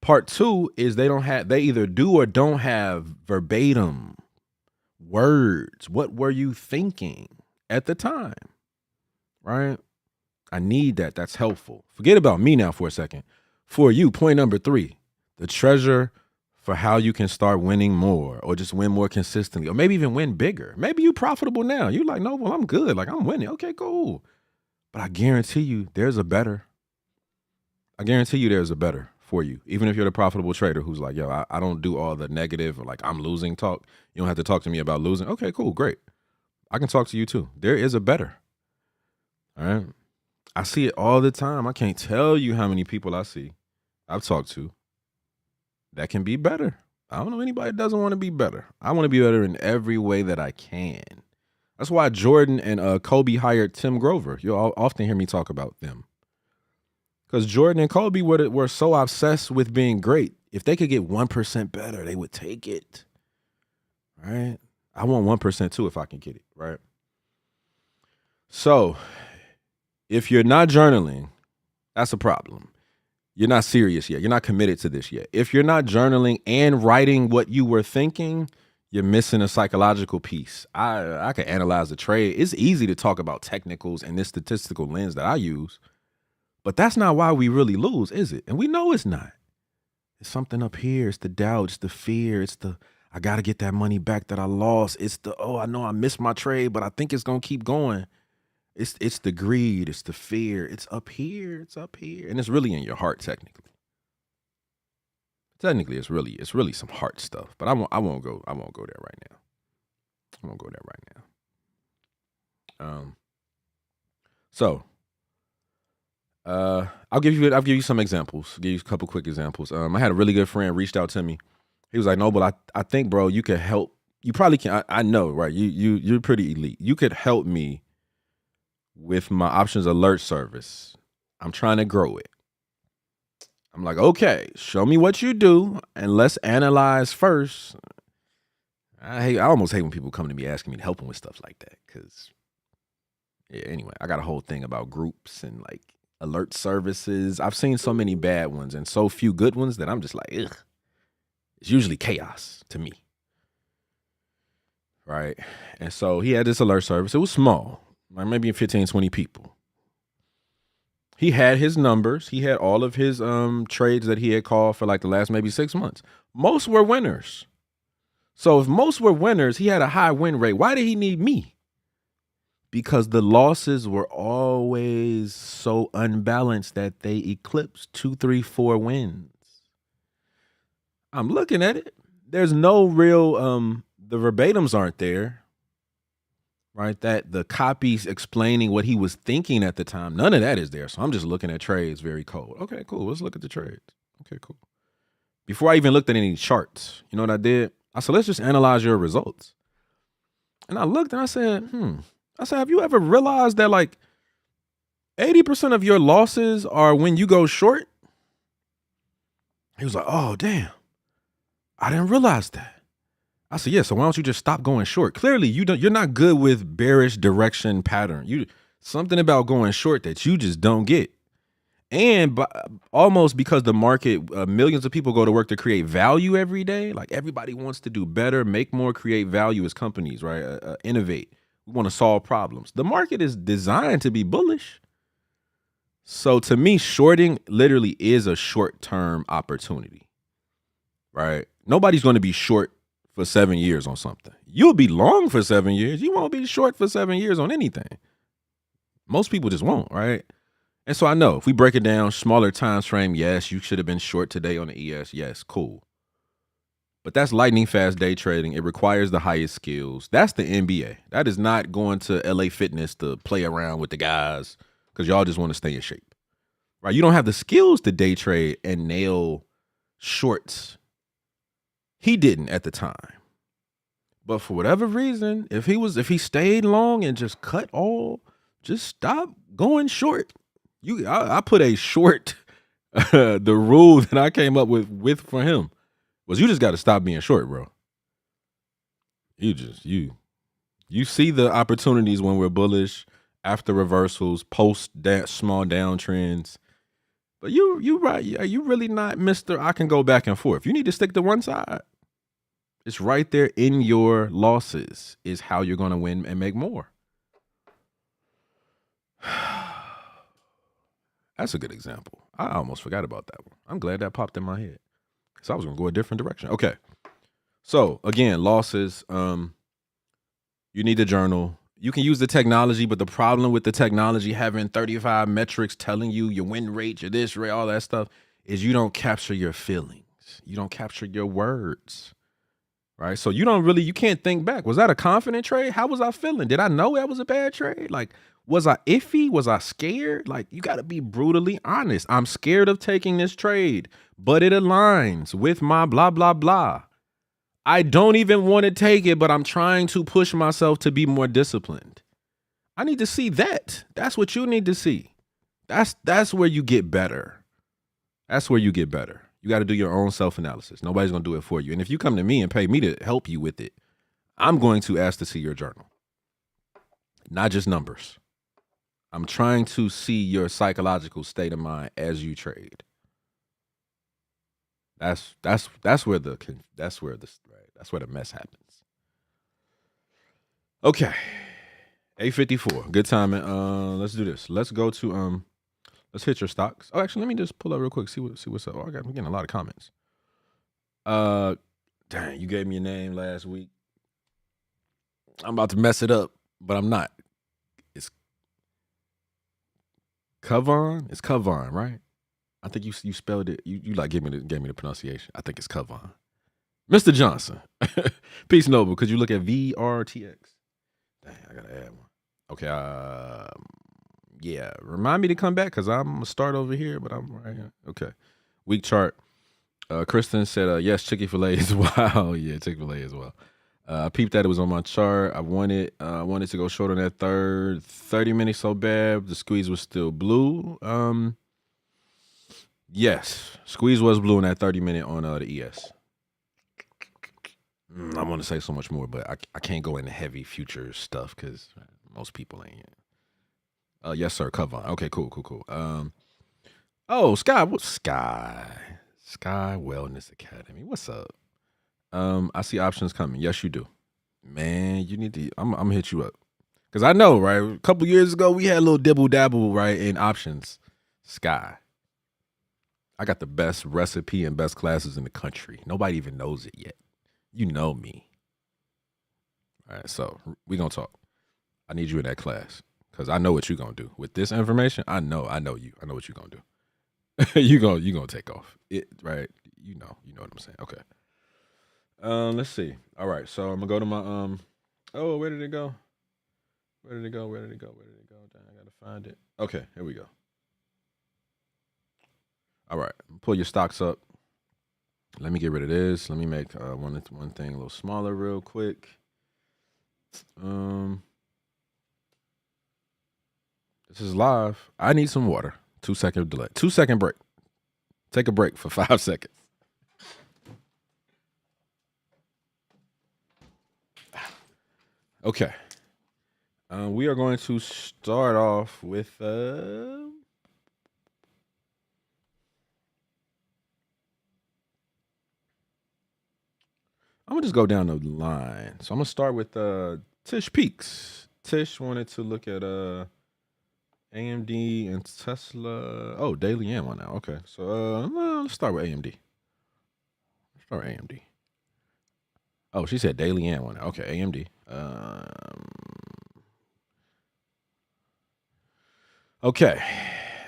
Part 2 is they either do or don't have verbatim words. What were you thinking at the time? Right? I need that. That's helpful. Forget about me now for a second. For you, point number 3, the treasure for how you can start winning more or just win more consistently or maybe even win bigger. Maybe you're profitable now. You're like, no, well, I'm good. Like, I'm winning. Okay, cool. But I guarantee you there's a better. I guarantee you there's a better for you. Even if you're the profitable trader who's like, yo, I don't do all the negative or like I'm losing talk. You don't have to talk to me about losing. Okay, cool, great. I can talk to you too. There is a better. All right. I see it all the time. I can't tell you how many people I've talked to that can be better. I don't know anybody that doesn't want to be better. I want to be better in every way that I can. That's why Jordan and Kobe hired Tim Grover. You'll often hear me talk about them. Because Jordan and Kobe were so obsessed with being great. If they could get 1% better, they would take it. Right? I want 1% too if I can get it. Right? So, if you're not journaling, that's a problem. You're not serious yet. You're not committed to this yet. If you're not journaling and writing what you were thinking, you're missing a psychological piece. I can analyze the trade. It's easy to talk about technicals and this statistical lens that I use, but that's not why we really lose, is it? And we know it's not. It's something up here. It's the doubt. It's the fear. It's the I got to get that money back that I lost. It's the, oh, I know I missed my trade, but I think it's going to keep going. It's the greed, it's the fear. It's up here, it's up here. And it's really in your heart technically. Technically it's really some heart stuff, but I won't go there right now. I won't go there right now. So I'll give you some examples. Give you a couple quick examples. I had a really good friend reached out to me. He was like, "No, but I think, bro, you could help. You probably can. I know, right? You're pretty elite. You could help me with my options alert service. I'm trying to grow it." I'm like, "Okay, show me what you do, and let's analyze first." I almost hate when people come to me asking me to help them with stuff like that, because yeah. Anyway, I got a whole thing about groups and like alert services. I've seen so many bad ones and so few good ones that I'm just like, ugh. It's usually chaos to me, right? And so he had this alert service. It was small, like maybe 15, 20 people. He had his numbers. He had all of his trades that he had called for like the last maybe 6 months. Most were winners. So if most were winners, he had a high win rate. Why did he need me? Because the losses were always so unbalanced that they eclipsed 2, 3, 4 wins. I'm looking at it. There's no real, the verbatims aren't there, right? That the copies explaining what he was thinking at the time, none of that is there. So I'm just looking at trades very cold. Okay, cool. Let's look at the trades. Okay, cool. Before I even looked at any charts, you know what I did? I said, let's just analyze your results. And I looked and I said, have you ever realized that like 80% of your losses are when you go short? He was like, oh, damn. I didn't realize that. I said, yeah, so why don't you just stop going short? Clearly, you're not good with bearish direction pattern. Something about going short that you just don't get. And almost because the market, millions of people go to work to create value every day. Like everybody wants to do better, make more, create value as companies, right? Innovate. We want to solve problems. The market is designed to be bullish. So to me, shorting literally is a short-term opportunity, right? Nobody's going to be short for 7 years on something. You'll be long for 7 years. You won't be short for 7 years on anything. Most people just won't, right? And so I know if we break it down, smaller time frame, yes, you should have been short today on the ES. Yes, cool. But that's lightning fast day trading. It requires the highest skills. That's the MBA. That is not going to LA Fitness to play around with the guys because y'all just want to stay in shape, right? You don't have the skills to day trade and nail shorts. He didn't at the time. But for whatever reason, if he stayed long and just cut all, just stop going short. I put a short, the rule that I came up with for him was you just got to stop being short, bro. You see the opportunities when we're bullish, after reversals, post that small downtrends. But you right, you really not Mr. I can go back and forth. You need to stick to one side. It's right there in your losses is how you're going to win and make more. That's a good example. I almost forgot about that one. I'm glad that popped in my head because I was going to go a different direction. Okay. So again, losses. You need the journal. You can use the technology, but the problem with the technology having 35 metrics telling you your win rate, your this rate, all that stuff is you don't capture your feelings. You don't capture your words. Right. So you can't think back. Was that a confident trade? How was I feeling? Did I know that was a bad trade? Like, was I iffy? Was I scared? Like, you got to be brutally honest. I'm scared of taking this trade, but it aligns with my blah, blah, blah. I don't even want to take it, but I'm trying to push myself to be more disciplined. I need to see that. That's what you need to see. That's where you get better. That's where you get better. You got to do your own self-analysis. Nobody's going to do it for you. And if you come to me and pay me to help you with it, I'm going to ask to see your journal, not just numbers. I'm trying to see your psychological state of mind as you trade. That's where the mess happens. Okay. 8:54. Good timing. Let's do this. Let's go to let's hit your stocks. Oh, actually, let me just pull up real quick. See what's up. Oh, I'm getting a lot of comments. Dang, Dang, you gave me a name last week. I'm about to mess it up, but I'm not. It's Kavon. It's Kavon, right? I think you spelled it. You like gave me the pronunciation. I think it's Kavon. Mr. Johnson. Peace Noble. Could you look at VRTX? Dang, I gotta add one. Okay. Yeah. Remind me to come back because I'm gonna start over here, but I'm right here. Okay. Week chart. Kristen said, yes, Chick-fil-A as well. Yeah, Chick-fil-A as well. I peeped that it was on my chart. I wanted to go short on that third 30 minutes so bad. The squeeze was still blue. Yes, squeeze was blue in that 30-minute on the ES. I want to say so much more, but I can't go into heavy future stuff because most people ain't. Yes, sir, Kavon. Okay, cool. Sky Wellness Academy. What's up? I see options coming. Yes, you do. Man, you need to. I'm gonna hit you up because I know, right? A couple years ago, we had a little dibble dabble, right, in options. Sky. I got the best recipe and best classes in the country. Nobody even knows it yet. You know me. All right, so we gonna talk. I need you in that class because I know what you're gonna do with this information. I know you. I know what you're gonna do. you gonna take off. It right. You know what I'm saying. Okay. Let's see. All right, so I'm gonna go to my Oh, where did it go? Where did it go? Dang, I gotta find it. Okay, here we go. All right, pull your stocks up. Let me get rid of this. Let me make one thing a little smaller real quick. This is live. I need some water. 2-second delay. 2-second break. Take a break for 5 seconds. Okay. We are going to start off with I'm gonna just go down the line. So I'm gonna start with Tish Peaks. Tish wanted to look at AMD and Tesla. Oh, daily and one now. Okay, so let's start with AMD. Let's start with AMD. Oh, she said daily and one now. Okay, AMD. Okay,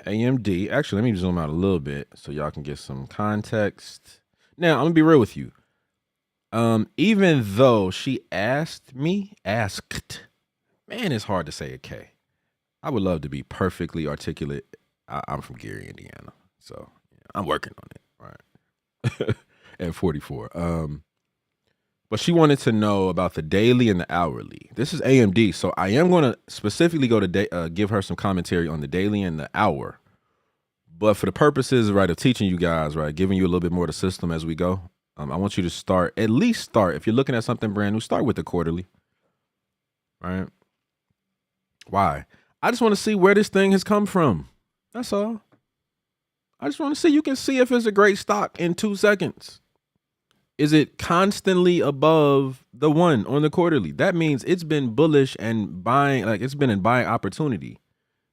AMD. Actually, let me zoom out a little bit so y'all can get some context. Now, I'm gonna be real with you. Even though she asked, man, it's hard to say a K. I would love to be perfectly articulate. I'm from Gary, Indiana, so I'm working on it. Right, at 44. But she wanted to know about the daily and the hourly. This is AMD, so I am going to specifically go to give her some commentary on the daily and the hour. But for the purposes, right, of teaching you guys, right, giving you a little bit more of the system as we go, I want you to at least start, if you're looking at something brand new, start with the quarterly, right? Why? I just want to see where this thing has come from. That's all. I just want to see. You can see if it's a great stock in 2 seconds. Is it constantly above the one on the quarterly? That means it's been bullish and buying, like it's been in buying opportunity,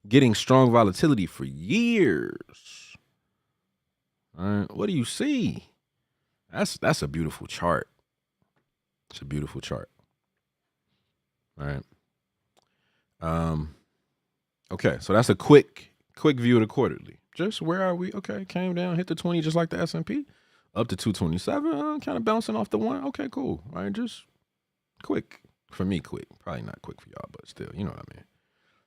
getting strong volatility for years. All right. What do you see? That's a beautiful chart. It's a beautiful chart. All right. Okay, so that's a quick view of the quarterly. Just where are we? Okay, came down, hit the 20 just like the S&P, up to 227, kind of bouncing off the one. Okay, cool. All right, just quick. For me, quick. Probably not quick for y'all, but still, you know what I mean.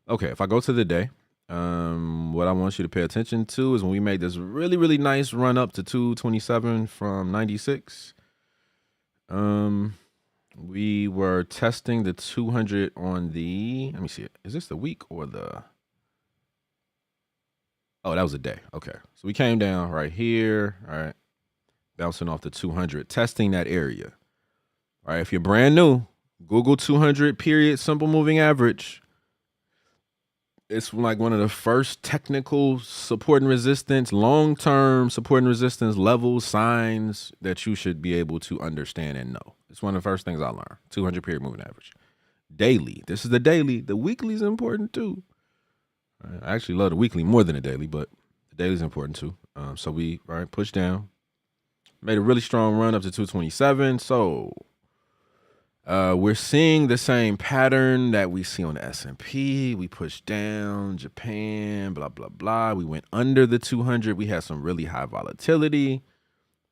Okay, if I go to the day, what I want you to pay attention to is when we made this really, really nice run up to 227 from 96. We were testing the 200 on the, let me see it. Is this the week or the, oh, that was a day. Okay. So we came down right here. All right. Bouncing off the 200, testing that area. All right. If you're brand new, Google 200 period simple moving average. It's like one of the first technical support and resistance, long-term support and resistance levels, signs that you should be able to understand and know. It's one of the first things I learned. 200 period moving average. Daily. This is the daily. The weekly is important too. I actually love the weekly more than the daily, but the daily is important too. So we push down, Made a really strong run up to 227. So we're seeing the same pattern that we see on the S&P. We pushed down Japan, blah, blah, blah. We went under the 200. We had some really high volatility,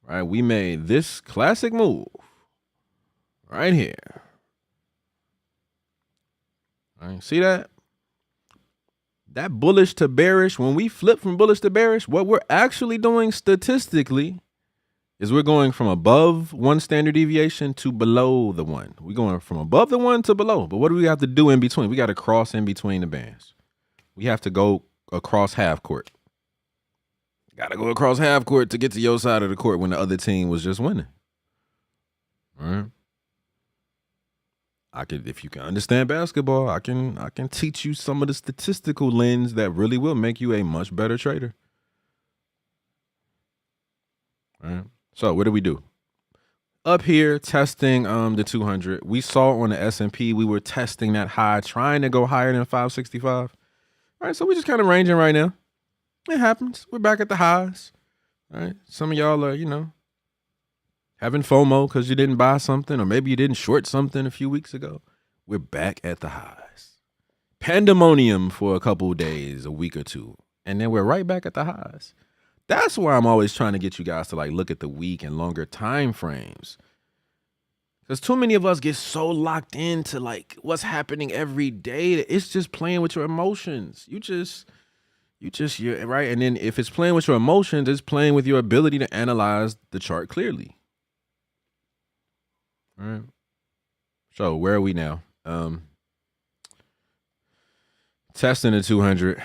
right? We made this classic move right here. All right, see that? That bullish to bearish, when we flip from bullish to bearish, what we're actually doing statistically is we're going from above one standard deviation to below the one. We're going from above the one to below. But what do we have to do in between? We got to cross in between the bands. We have to go across half court. Got to go across half court to get to your side of the court when the other team was just winning. All right. If you can understand basketball, I can teach you some of the statistical lens that really will make you a much better trader. All right. So what do we do? Up here, testing the 200. We saw on the S&P, we were testing that high, trying to go higher than 565. All right, so we're just kind of ranging right now. It happens. We're back at the highs. All right. Some of y'all are, having FOMO because you didn't buy something, or maybe you didn't short something a few weeks ago. We're back at the highs. Pandemonium for a couple of days, a week or two, and then we're right back at the highs. That's why I'm always trying to get you guys to look at the week and longer time frames. Because too many of us get so locked into what's happening every day that it's just playing with your emotions. You're right. And then if it's playing with your emotions, it's playing with your ability to analyze the chart clearly. All right. So where are we now? Testing the 200.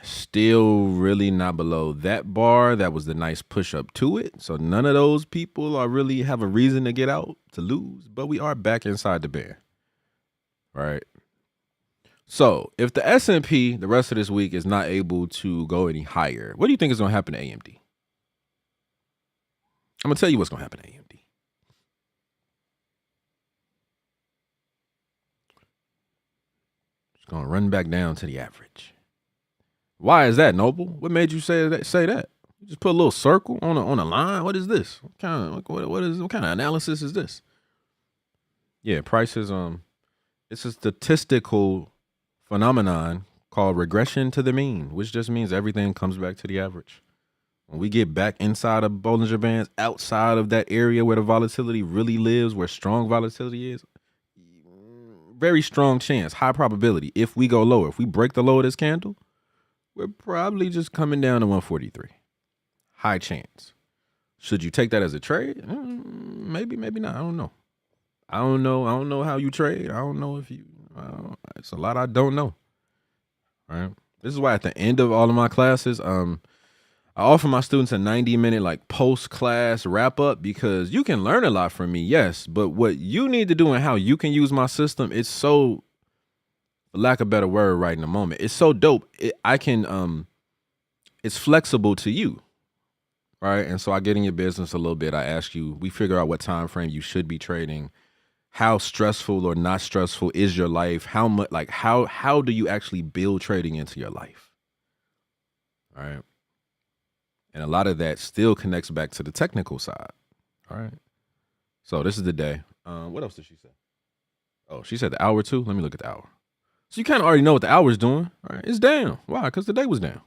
Still really not below that bar. That was the nice push up to it. So none of those people are really have a reason to get out to lose, but we are back inside the bear. All right. So if the S&P the rest of this week is not able to go any higher, what do you think is going to happen to AMD? I'm going to tell you what's going to happen to AMD. It's going to run back down to the average. Why is that, Noble? What made you say that? You just put a little circle on a line. What is this? What kind of analysis is this? Yeah, prices. It's a statistical phenomenon called regression to the mean, which just means everything comes back to the average. When we get back inside of Bollinger Bands, outside of that area where the volatility really lives, where strong volatility is, very strong chance, high probability. If we go lower, if we break the low of this candle, we're probably just coming down to 143. High chance. Should you take that as a trade? Maybe, maybe not. I don't know. I don't know how you trade. I don't know if you. It's a lot I don't know. All right. This is why at the end of all of my classes, I offer my students a 90-minute post-class wrap-up, because you can learn a lot from me, yes, but what you need to do and how you can use my system, it's so, for lack of a better word right in the moment, it's so dope. It's flexible to you, right? And so I get in your business a little bit. I ask you, we figure out what time frame you should be trading. How stressful or not stressful is your life? How much, how do you actually build trading into your life? All right. And a lot of that still connects back to the technical side. All right. So this is the day. What else did she say? Oh, she said the hour too. Let me look at the hour. So you kind of already know what the hour is doing. All right. It's down. Why? Because the day was down.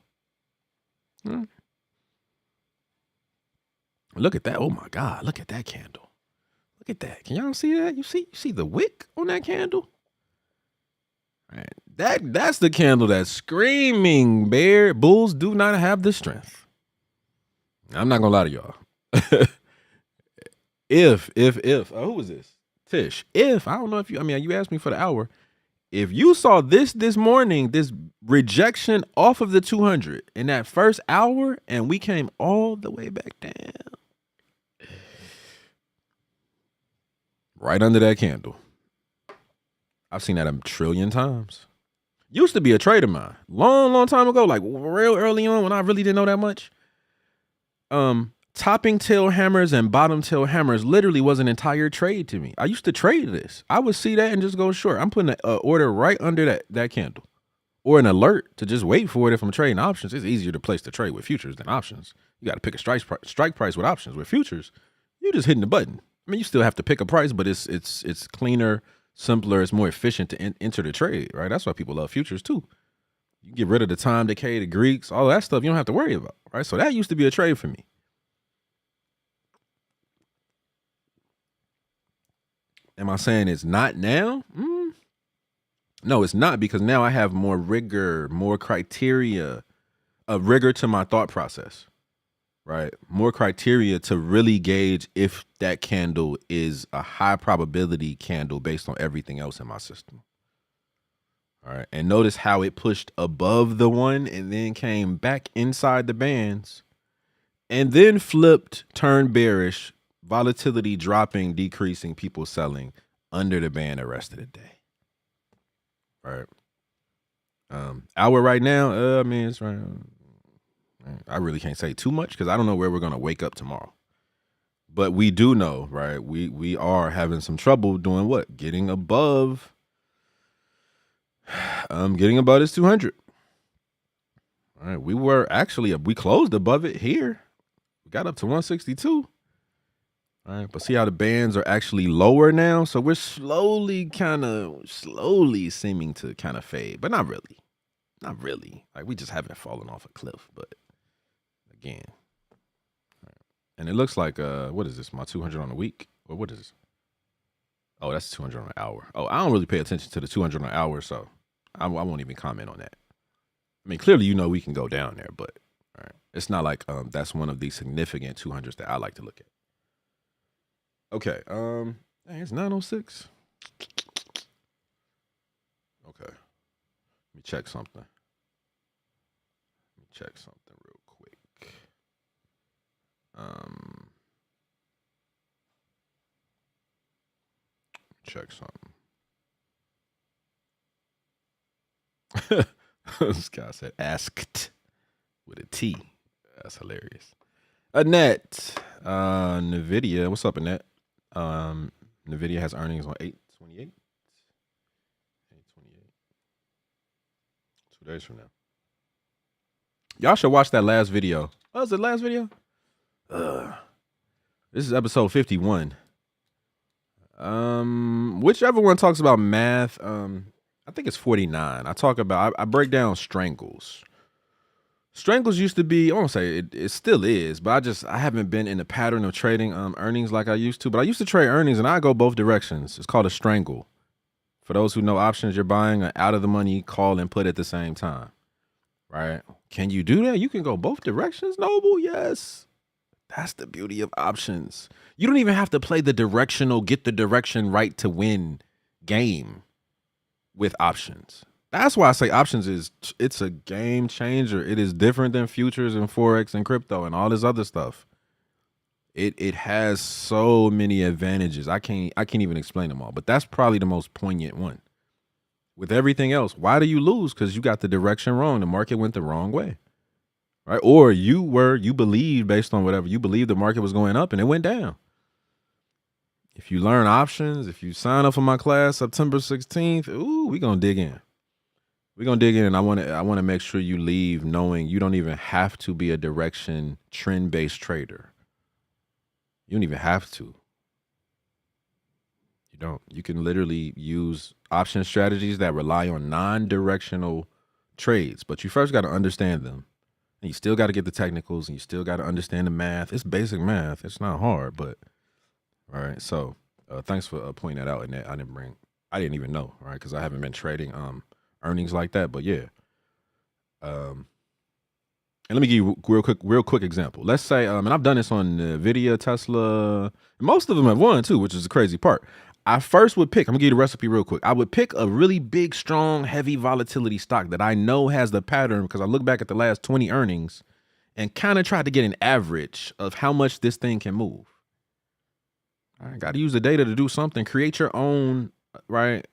Look at that. Oh my God. Look at that candle. Look at that. Can y'all see that? You see the wick on that candle? All right. That's the candle that's screaming bulls do not have the strength. I'm not gonna lie to y'all. if who was this? Tish. I don't know if you asked me for the hour. If you saw this morning, this rejection off of the 200 in that first hour, and we came all the way back down, right under that candle. I've seen that a trillion times. Used to be a trade of mine, long time ago, real early on when I really didn't know that much. Topping tail hammers and bottom tail hammers literally was an entire trade to me. I used to trade this. I would see that and just go short. I'm putting an order right under that candle, or an alert to just wait for it. If I'm trading options, it's easier to place the trade with futures than options. You You got to pick a strike price with options. With futures, you just hitting the button. I mean, you still have to pick a price, but it's cleaner, simpler. It's more efficient to enter the trade, right? That's why people love futures too. You get rid of the time decay, the Greeks, all that stuff. You don't have to worry about, right? So that used to be a trade for me. Am I saying it's not now? No, it's not, because now I have more rigor, more criteria, a rigor to my thought process, right? More criteria to really gauge if that candle is a high probability candle based on everything else in my system. All right. And notice how it pushed above the one and then came back inside the bands and then flipped, turned bearish, volatility dropping, decreasing, people selling under the band the rest of the day. All right. Hour right now, I mean, it's right. I really can't say too much because I don't know where we're going to wake up tomorrow. But we do know, right? We are having some trouble doing what? Getting above this 200. All right, we closed above it here. We got up to 162. All right, but see how the bands are actually lower now? So we're slowly seeming to kind of fade, but not really. Not really. Like, we just haven't fallen off a cliff, but again. All right. And it looks like, what is this? My 200 on the week? Or what is this? Oh, that's 200 on the hour. Oh, I don't really pay attention to the 200 on the hour, so I won't even comment on that. I mean, clearly, we can go down there, but all right. It's not like that's one of the significant 200s that I like to look at. Okay, dang, it's 9:06. Okay, let me check something. Real quick. Check something. This guy said asked with a T. That's hilarious. Annette, NVIDIA. What's up, Annette? NVIDIA has earnings on 8/28. 8/28. 2 days from now. Y'all should watch that last video. Oh, is it last video? This is episode 51. Whichever one talks about math, I think it's 49. I break down strangles. Strangles used to be, I won't say it still is, but I haven't been in the pattern of trading earnings like I used to. But I used to trade earnings and I go both directions. It's called a strangle. For those who know options, you're buying an out of the money call and put at the same time. Right? Can you do that? You can go both directions, Noble? Yes. That's the beauty of options. You don't even have to play the directional, get the direction right to win game with options. That's why I say options it's a game changer. It is different than futures and Forex and crypto and all this other stuff. It has so many advantages. I can't even explain them all, but that's probably the most poignant one. With everything else, why do you lose? Because you got the direction wrong. The market went the wrong way. Right? Or you believed, based on whatever, you believed the market was going up and it went down. If you learn options, if you sign up for my class September 16th, we're going to dig in. We're going to dig in, and I want to make sure you leave knowing you don't even have to be a direction trend-based trader. You don't even have to. You don't. You can literally use option strategies that rely on non-directional trades, but you first got to understand them. And you still got to get the technicals, and you still got to understand the math. It's basic math. It's not hard, but all right. So thanks for pointing that out. And that I didn't even know, right? Because I haven't been trading earnings like that. But yeah. And let me give you a real quick example. Let's say, and I've done this on NVIDIA, Tesla. Most of them have won too, which is the crazy part. I first would pick, I'm gonna give you the recipe real quick. I would pick a really big, strong, heavy volatility stock that I know has the pattern, because I look back at the last 20 earnings and kind of try to get an average of how much this thing can move. I got to use the data to do something. Create your own, right,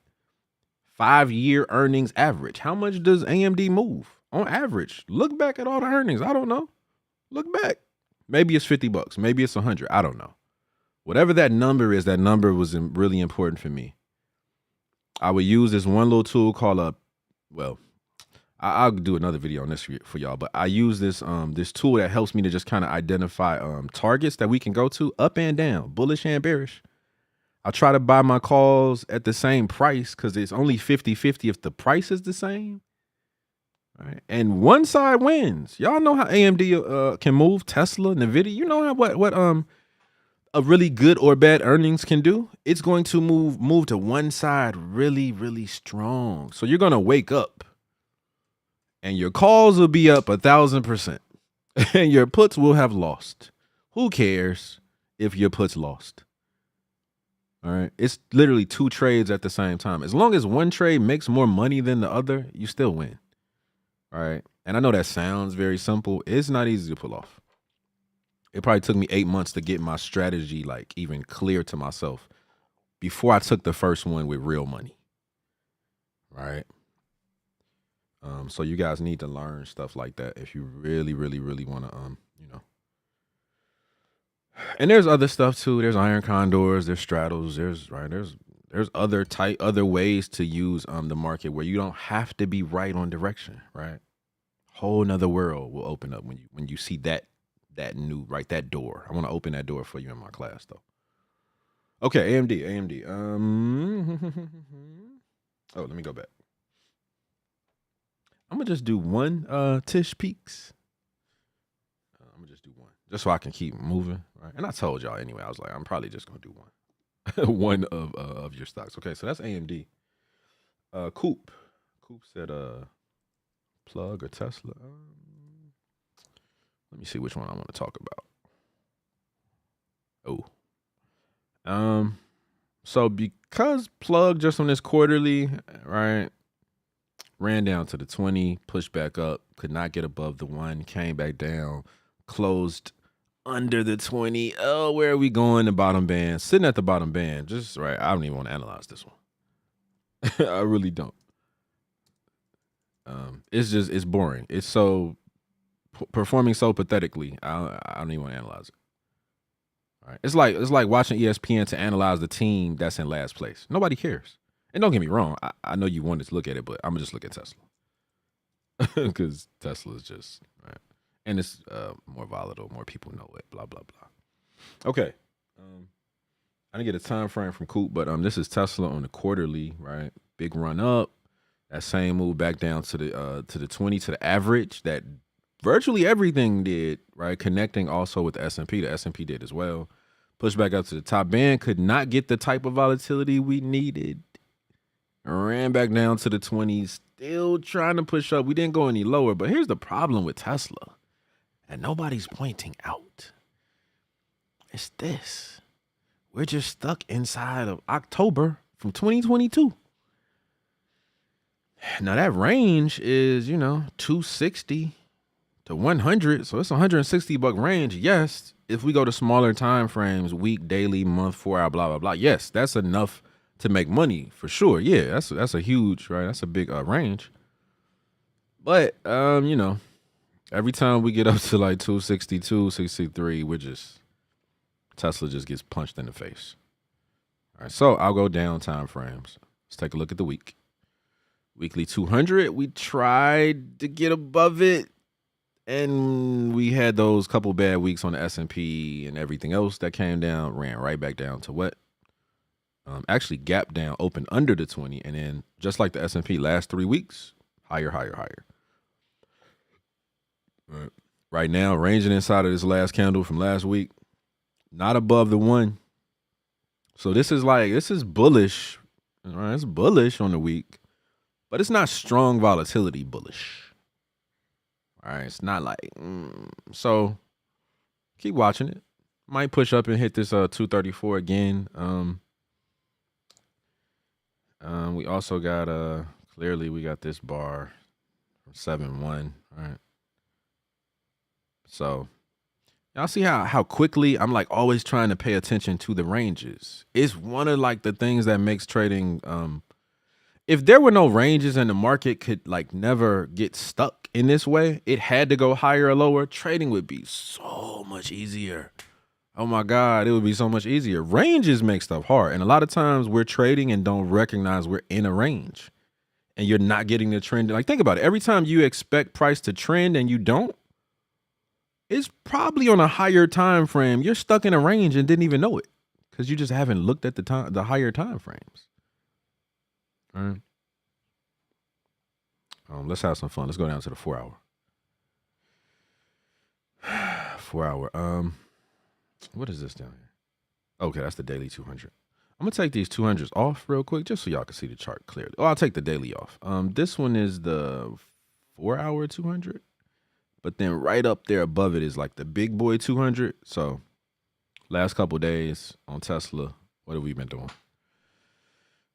5-year earnings average. How much does AMD move on average? Look back at all the earnings. I don't know. Look back. Maybe it's $50. Maybe it's 100. I don't know. Whatever that number is, that number was really important for me. I would use this one little tool called I'll do another video on this for y'all, but I use this tool that helps me to just kind of identify targets that we can go to up and down, bullish and bearish. I try to buy my calls at the same price because it's only 50-50 if the price is the same. Right. And one side wins. Y'all know how AMD can move, Tesla, Nvidia. You know how what a really good or bad earnings can do? It's going to move to one side really, really strong. So you're gonna wake up and your calls will be up 1,000%. And your puts will have lost. Who cares if your puts lost? All right. It's literally two trades at the same time. As long as one trade makes more money than the other, you still win. All right. And I know that sounds very simple. It's not easy to pull off. It probably took me 8 months to get my strategy like even clear to myself before I took the first one with real money. Right. So you guys need to learn stuff like that if you really, really, really want to, And there's other stuff too. There's iron condors, there's straddles, there's other ways to use the market where you don't have to be right on direction, right? Whole nother world will open up when you see that new that door. I want to open that door for you in my class though. Okay, AMD. Oh, let me go back. I'm gonna just do one Tish Peaks. I'm gonna just do one, just so I can keep moving, right? And I told y'all anyway. I was like, I'm probably just gonna do one, one of your stocks. Okay, so that's AMD. Coop said Plug or Tesla. Let me see which one I want to talk about. So because Plug just on this quarterly, right, ran down to the 20, pushed back up, could not get above the 1, came back down, closed under the 20. Oh, where are we going? The bottom band, sitting at the bottom band. Just right. I don't even want to analyze this one. I really don't. It's boring. It's so performing so pathetically. I don't even want to analyze it. All right. It's like watching ESPN to analyze the team that's in last place. Nobody cares. And don't get me wrong. I know you wanted to look at it, but I'm gonna just look at Tesla because Tesla is just right, and it's more volatile. More people know it. Blah blah blah. Okay. I didn't get a time frame from Coop, but this is Tesla on the quarterly. Right, big run up. That same move back down to the 20 to the average that virtually everything did, right? Connecting also with the S&P. The S&P did as well. Pushed back up to the top band. Could not get the type of volatility we needed. Ran back down to the 20s. Still trying to push up. We didn't go any lower. But here's the problem with Tesla. And nobody's pointing out. It's this. We're just stuck inside of October from 2022. Now that range is, 260 to 100. So it's $160 range. Yes. If we go to smaller time frames, week, daily, month, 4 hour, blah, blah, blah. Yes, that's enough to make money for sure. Yeah, that's a huge, right? That's a big range. But, every time we get up to like 262, 63, Tesla just gets punched in the face. All right. So I'll go down time frames. Let's take a look at the week. Weekly 200, we tried to get above it, and we had those couple bad weeks on the S&P and everything else that came down, ran right back down to what? Actually gapped down, opened under the 20, and then just like the S&P, last 3 weeks, higher. Right now, ranging inside of this last candle from last week, not above the 1. So this is bullish. All right, it's bullish on the week. But it's not strong volatility bullish. All right, it's not like so. Keep watching it. Might push up and hit this 234 again. We also got clearly we got this bar from 7-1. All right. So y'all see how quickly I'm like always trying to pay attention to the ranges. It's one of like the things that makes trading if there were no ranges and the market could like never get stuck in this way, it had to go higher or lower, trading would be so much easier. Oh my God, it would be so much easier. Ranges make stuff hard. And a lot of times we're trading and don't recognize we're in a range. and you're not getting the trend. Like, think about it. Every time you expect price to trend and you don't, it's probably on a higher time frame. You're stuck in a range and didn't even know it because you just haven't looked at the higher time frames. All right. Let's have some fun. Let's go down to the 4 hour. 4 hour. What is this down here? Okay, that's the daily 200. I'm gonna take these 200s off real quick just so y'all can see the chart clearly. Oh, I'll take the daily off. This one is the 4 hour 200, but then right up there above it is like the big boy 200. So last couple days on Tesla, what have we been doing?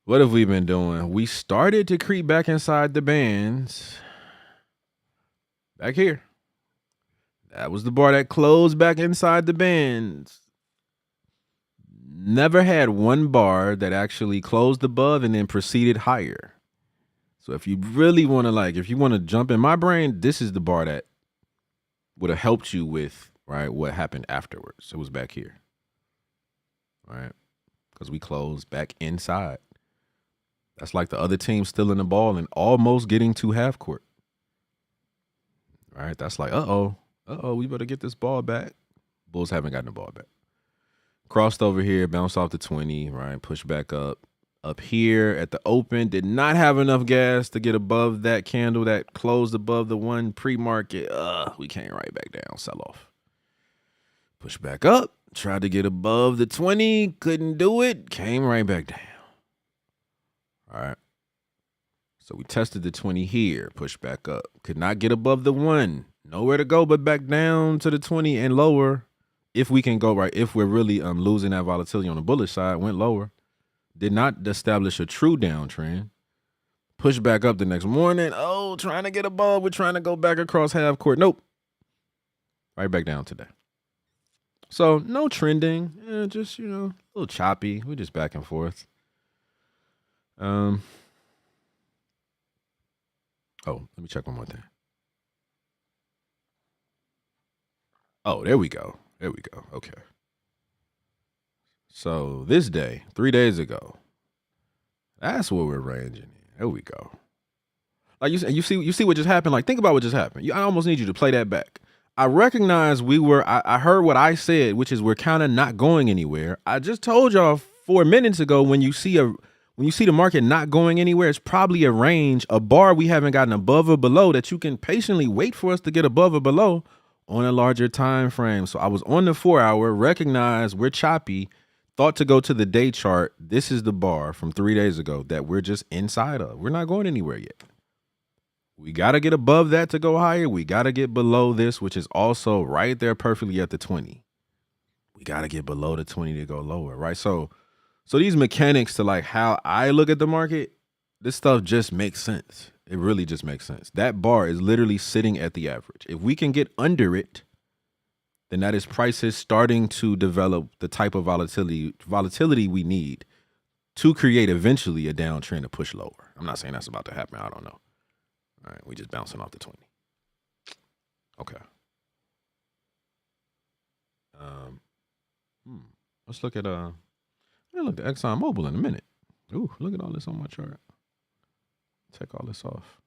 What have we been doing? We started to creep back inside the bands. Back here. That was the bar that closed back inside the bands. Never had one bar that actually closed above and then proceeded higher. So if you really want to if you want to jump in my brain, this is the bar that would have helped you with, right, what happened afterwards. It was back here. Right? Because we closed back inside. That's like the other team stealing the ball and almost getting to half court. All right, that's like, we better get this ball back. Bulls haven't gotten the ball back. Crossed over here, bounced off the 20, right? Pushed back up. Up here at the open, did not have enough gas to get above that candle that closed above the one pre-market. We came right back down, sell off. Pushed back up, tried to get above the 20, couldn't do it, came right back down. All right. So we tested the 20 here, pushed back up. Could not get above the 1. Nowhere to go but back down to the 20 and lower. If we can go right, if we're really losing that volatility on the bullish side, went lower. Did not establish a true downtrend. Pushed back up the next morning. Trying to get above. We're trying to go back across half court. Nope. Right back down today. So no trending. Just, a little choppy. We're just back and forth. Let me check one more thing. There we go. Okay. So this day, 3 days ago, that's what we're ranging in. There we go. Like you see what just happened? Like, think about what just happened. I almost need you to play that back. I recognize I heard what I said, which is we're kind of not going anywhere. I just told y'all 4 minutes ago when you see the market not going anywhere, it's probably a range, a bar we haven't gotten above or below that you can patiently wait for us to get above or below on a larger time frame. So I was on the 4 hour, recognize we're choppy, thought to go to the day chart. This is the bar from 3 days ago that we're just inside of. We're not going anywhere yet. We got to get above that to go higher. We got to get below this, which is also right there perfectly at the 20. We got to get below the 20 to go lower, right? So these mechanics to like how I look at the market, this stuff just makes sense. It really just makes sense. That bar is literally sitting at the average. If we can get under it, then that is prices starting to develop the type of volatility we need to create eventually a downtrend to push lower. I'm not saying that's about to happen. I don't know. All right, we just bouncing off the 20. Okay. Let's look at Exxon Mobil in a minute. Ooh, look at all this on my chart. Take all this off.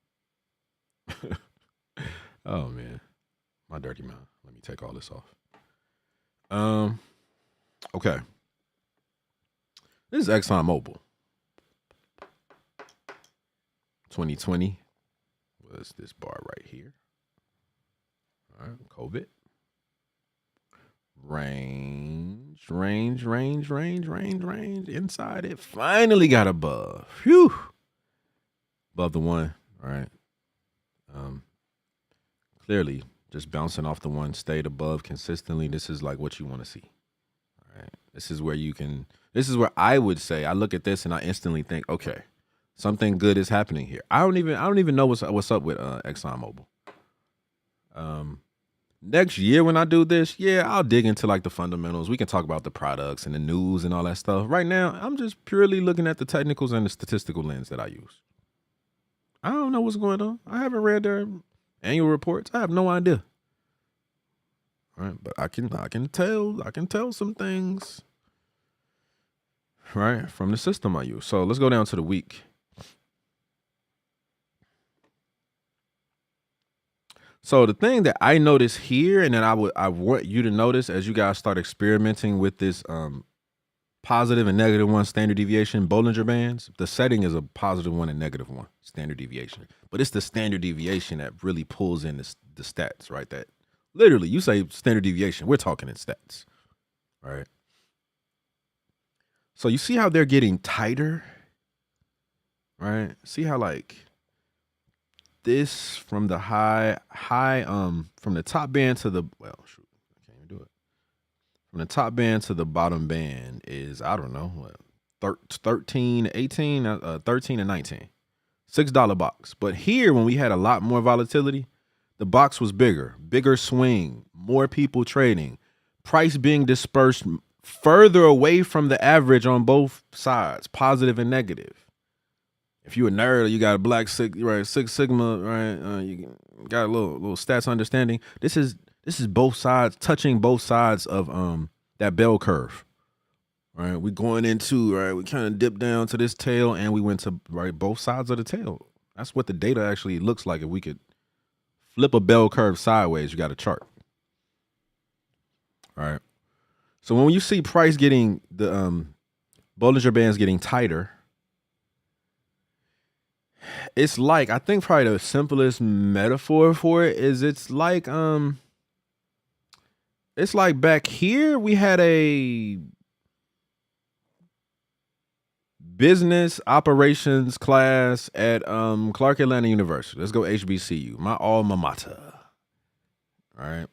Oh man, my dirty mouth. Let me take all this off. Okay. This is Exxon Mobil. 2020 was this bar right here. All right, COVID. Range. Inside it. Finally got above. Phew. Above the 1. All right. Clearly, just bouncing off the 1, stayed above consistently. This is like what you want to see. All right. This is where I would say, I look at this and I instantly think, okay, something good is happening here. I don't even know what's up with ExxonMobil. Next year when I do this, I'll dig into like the fundamentals. We can talk about the products and the news and all that stuff. Right now, I'm just purely looking at the technicals and the statistical lens that I use. I don't know what's going on. I haven't read their annual reports. I have no idea. All right, but I can tell some things, right, from the system I use. So let's go down to the week. So the thing that I notice here, and that I want you to notice as you guys start experimenting with this positive and negative one standard deviation Bollinger Bands, the setting is a positive one and negative one standard deviation. But it's the standard deviation that really pulls in the stats, right? That literally, you say standard deviation, we're talking in stats, right? So you see how they're getting tighter, right? See how like this from the high from the top band to the shoot, I can't even do it. From the top band to the bottom band is, I don't know, what, 13, 18, 13 and 19. $6 box. But here, when we had a lot more volatility, the box was bigger swing, more people trading, price being dispersed further away from the average on both sides, positive and negative. If you a nerd or you got a black Six Sigma, right? You got a little stats understanding. This is both sides, touching both sides of that bell curve. Right, we going into, right, we kind of dipped down to this tail and we went to, right, both sides of the tail. That's what the data actually looks like. If we could flip a bell curve sideways, you got a chart. All right. So when you see price getting the Bollinger Bands getting tighter, it's like, I think probably the simplest metaphor for it is it's like back here we had a business operations class at Clark Atlanta University. Let's go HBCU, my alma mater. All right.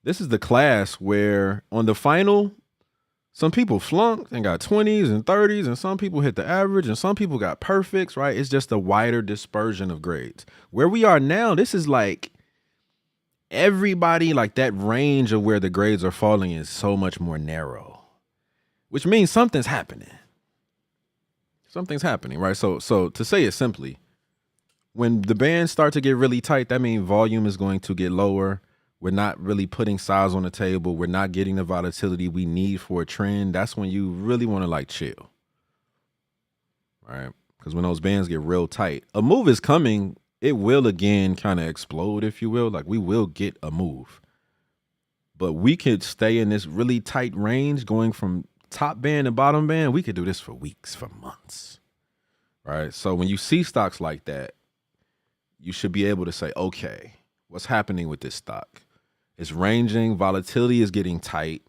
This is the class where on the final, some people flunked and got 20s and 30s, and some people hit the average, and some people got perfects, right? It's just a wider dispersion of grades. Where we are now, this is like everybody, like that range of where the grades are falling is so much more narrow, which means something's happening. Something's happening, right? So to say it simply, when the bands start to get really tight, that means volume is going to get lower. We're not really putting size on the table. We're not getting the volatility we need for a trend. That's when you really want to like chill, right? Because when those bands get real tight, a move is coming. It will again kind of explode, if you will. Like we will get a move, but we could stay in this really tight range going from top band and bottom band. We could do this for weeks, for months, right? So when you see stocks like that, you should be able to say, okay, what's happening with this stock? It's ranging, volatility is getting tight.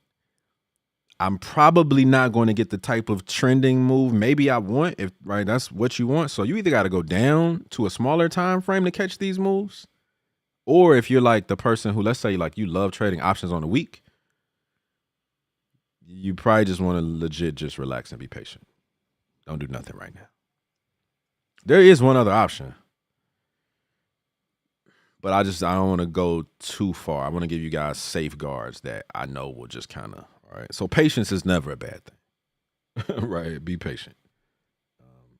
I'm probably not going to get the type of trending move maybe I want, if right, that's what you want. So you either got to go down to a smaller time frame to catch these moves, or if you're like the person who, let's say like you love trading options on the week, you probably just want to legit just relax and be patient. Don't do nothing right now. There is one other option, but I don't want to go too far. I want to give you guys safeguards that I know will just kind of, all right. So patience is never a bad thing, right? Be patient.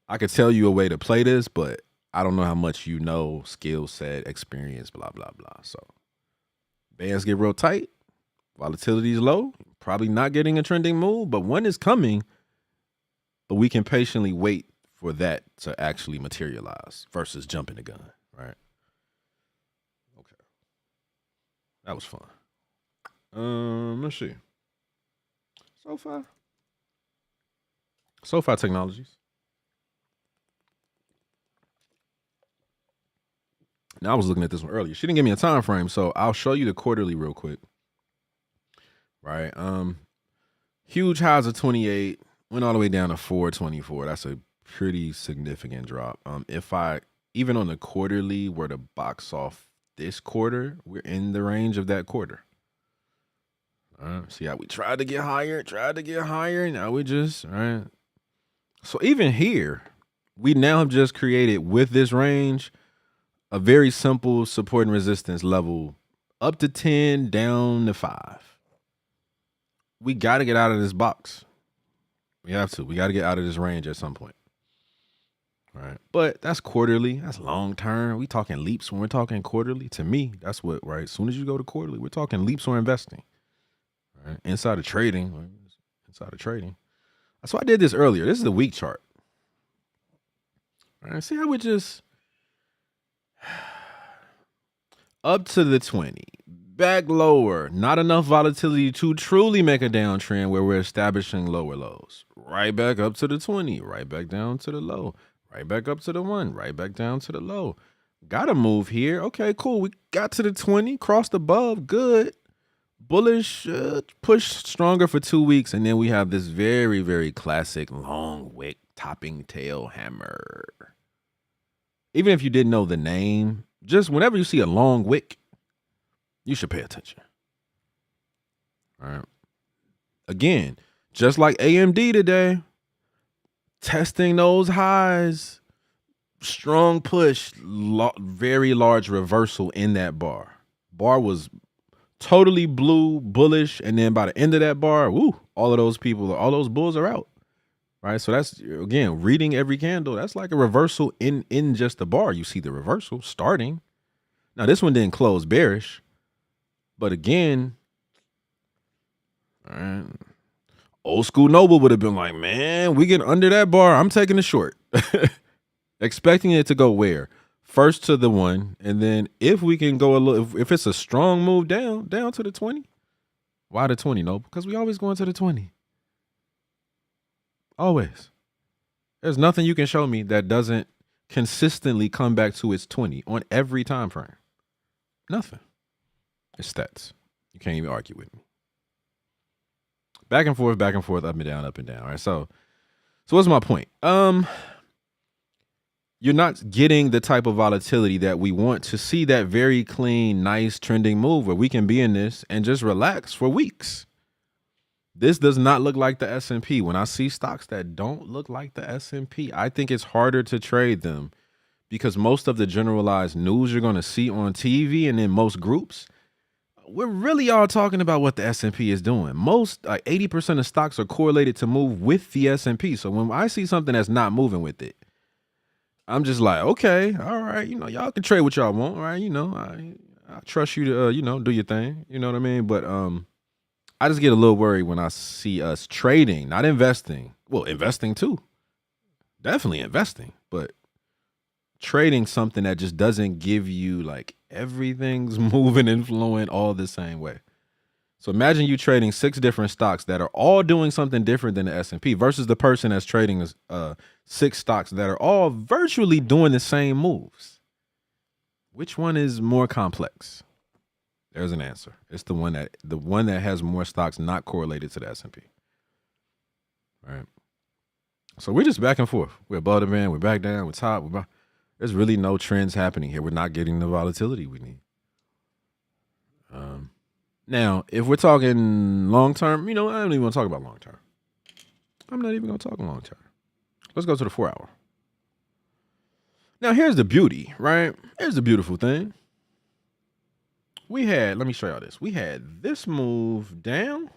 I could tell you a way to play this, but I don't know how much you know, skill set, experience, blah, blah, blah. So bands get real tight. Volatility is low. Probably not getting a trending move, but one is coming. But we can patiently wait for that to actually materialize versus jumping the gun, right? Okay. That was fun. Let's see. SoFi Technologies. Now I was looking at this one earlier. She didn't give me a time frame, so I'll show you the quarterly real quick. Right. Huge highs of 28, went all the way down to 424. That's a pretty significant drop. If I even on the quarterly were to box off this quarter, we're in the range of that quarter. See how we tried to get higher. Now we just, all right. So even here, we now have just created with this range a very simple support and resistance level up to 10, down to 5. We got to get out of this box. We have to. We got to get out of this range at some point. All right. But that's quarterly. That's long term. We talking leaps when we're talking quarterly. To me, that's what, right? As soon as you go to quarterly, we're talking leaps or investing. Right? Inside of trading. That's why I did this earlier. This is the week chart. All right. See how we just up to the 20, back lower, not enough volatility to truly make a downtrend where we're establishing lower lows. Right back up to the 20, right back down to the low, right back up to the 1, right back down to the low. Got to move here. Okay, cool. We got to the 20, crossed above, good. Bullish, push stronger for 2 weeks, and then we have this very, very classic long wick topping tail hammer. Even if you didn't know the name, just whenever you see a long wick, you should pay attention. All right. Again, just like AMD today, testing those highs, strong push, very large reversal in that bar. Bar was totally blue, bullish, and then by the end of that bar, woo, all of those people, all those bulls are out. Right, so that's, again, reading every candle. That's like a reversal in just the bar. You see the reversal starting. Now, this one didn't close bearish, but again, all right, old school Noble would have been like, man, we get under that bar, I'm taking the short. Expecting it to go where? First to the 1, and then if we can go a little, if it's a strong move down to the 20. Why the 20, Noble? Because we always going to the 20. Always. There's nothing you can show me that doesn't consistently come back to its 20 on every time frame. Nothing. It's stats. You can't even argue with me. Back and forth, up and down, up and down. All right. So what's my point? You're not getting the type of volatility that we want to see, that very clean, nice trending move where we can be in this and just relax for weeks. This does not look like the S&P. When I see stocks that don't look like the S&P, I think it's harder to trade them because most of the generalized news you're going to see on TV and in most groups, we're really all talking about what the S&P is doing. Most, like 80% of stocks are correlated to move with the S&P. So when I see something that's not moving with it, I'm just like, okay, all right, y'all can trade what y'all want, right? I trust you to, do your thing. You know what I mean? But I just get a little worried when I see us trading, not investing. Well, investing too. Definitely investing, but trading something that just doesn't give you like everything's moving and flowing all the same way. So imagine you trading 6 different stocks that are all doing something different than the S&P versus the person that's trading 6 stocks that are all virtually doing the same moves. Which one is more complex? There's an answer. It's the one that has more stocks not correlated to the S&P. All right. So we're just back and forth. We're above the band. We're back down. We're top. There's really no trends happening here. We're not getting the volatility we need. Now, if we're talking long term, I don't even want to talk about long term. I'm not even going to talk long term. Let's go to the 4 hour. Now, here's the beauty, right? Here's the beautiful thing. Let me show y'all this. We had this move down.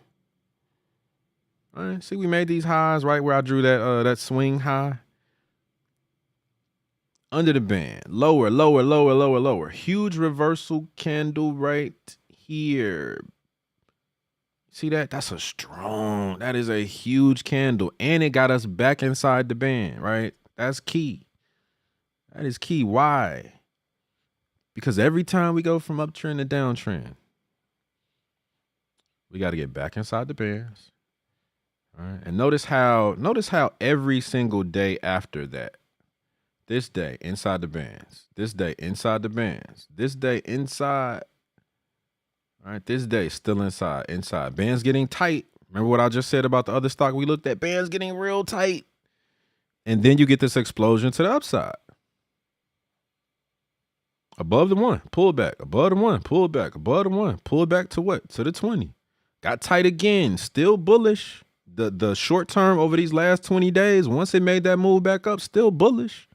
All right, see, we made these highs right where I drew that swing high. Under the band, lower, lower, lower, lower, lower. Huge reversal candle right here. See that? That is a huge candle. And it got us back inside the band, right? That's key. That is key. Why? Because every time we go from uptrend to downtrend, we got to get back inside the bands. All right. And notice how every single day after that, this day inside the bands, this day inside the bands, this day inside. All right, this day still inside. Bands getting tight. Remember what I just said about the other stock we looked at? Bands getting real tight. And then you get this explosion to the upside. Above the 1, pull back. Above the 1, pull back. Above the 1, pull back to what? To the 20. Got tight again. Still bullish. The short term over these last 20 days, once it made that move back up, still bullish.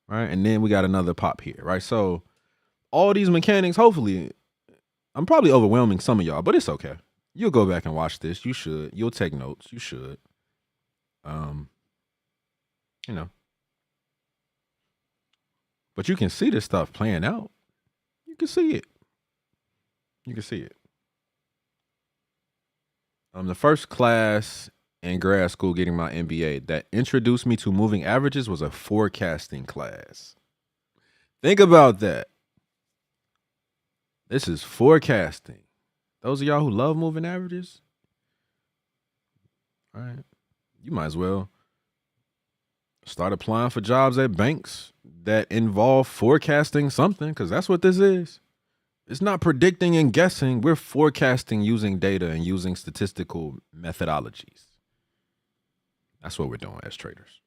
Right? And then we got another pop here, right? So all these mechanics, hopefully, I'm probably overwhelming some of y'all, but it's okay. You'll go back and watch this. You should. You'll take notes. You should. But you can see this stuff playing out. You can see it. The first class in grad school getting my MBA that introduced me to moving averages was a forecasting class. Think about that. This is forecasting. Those of y'all who love moving averages, all right, you might as well start applying for jobs at banks that involve forecasting something, because that's what this is. It's not predicting and guessing. We're forecasting using data and using statistical methodologies. That's what we're doing as traders.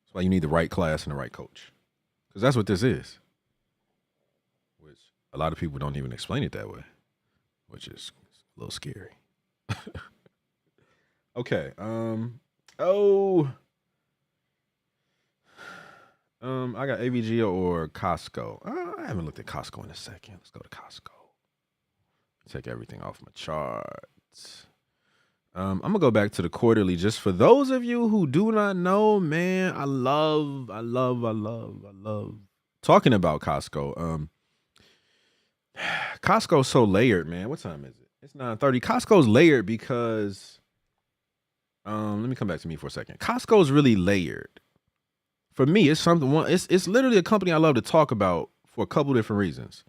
That's why you need the right class and the right coach, because that's what this is, which a lot of people don't even explain it that way, which is a little scary. Okay. I got AVG or Costco. I haven't looked at Costco in a second. Let's go to Costco. Take everything off my charts. I'm gonna go back to the quarterly just for those of you who do not know, man. I love talking about Costco. Costco's so layered, man. What time is it? It's 9:30. Costco's layered because let me come back to me for a second. Costco's really layered. For me, it's something. It's literally a company I love to talk about for a couple different reasons.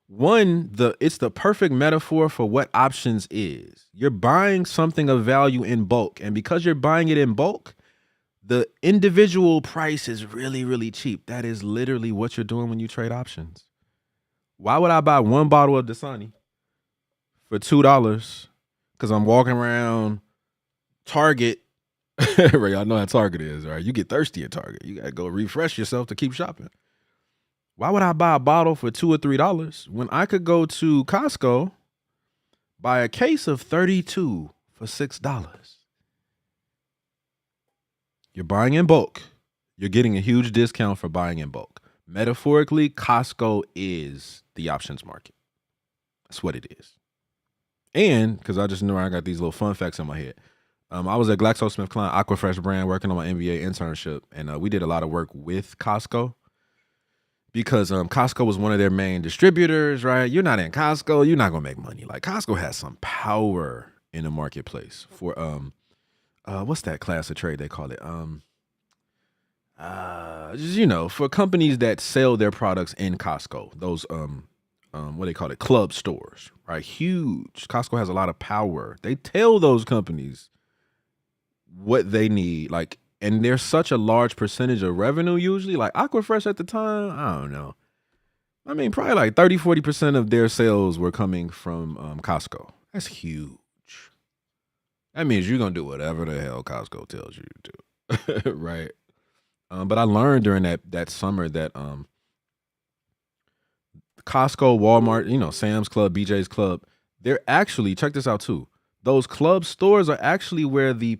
One, it's the perfect metaphor for what options is. You're buying something of value in bulk, and because you're buying it in bulk, the individual price is really, really cheap. That is literally what you're doing when you trade options. Why would I buy one bottle of Dasani for $2? Because I'm walking around Target. Right, y'all know how Target is, right? You get thirsty at Target. You gotta go refresh yourself to keep shopping. Why would I buy a bottle for $2 or $3 when I could go to Costco, buy a case of 32 for $6? You're buying in bulk. You're getting a huge discount for buying in bulk. Metaphorically, Costco is the options market. That's what it is. And because I just know I got these little fun facts in my head. I was at GlaxoSmithKline Aquafresh brand working on my MBA internship, and we did a lot of work with Costco because Costco was one of their main distributors, right? You're not in Costco, you're not gonna make money. Like Costco has some power in the marketplace for what's that class of trade they call it? Just for companies that sell their products in Costco, those what they call it, club stores, right? Huge. Costco has a lot of power. They tell those companies what they need, like, and there's such a large percentage of revenue usually. Like Aquafresh at the time, I don't know. I mean, probably like 30-40% of their sales were coming from Costco. That's huge. That means you're gonna do whatever the hell Costco tells you to do, right? But I learned during that summer that Costco, Walmart, Sam's Club, BJ's Club, they're actually, check this out too. Those club stores are actually where the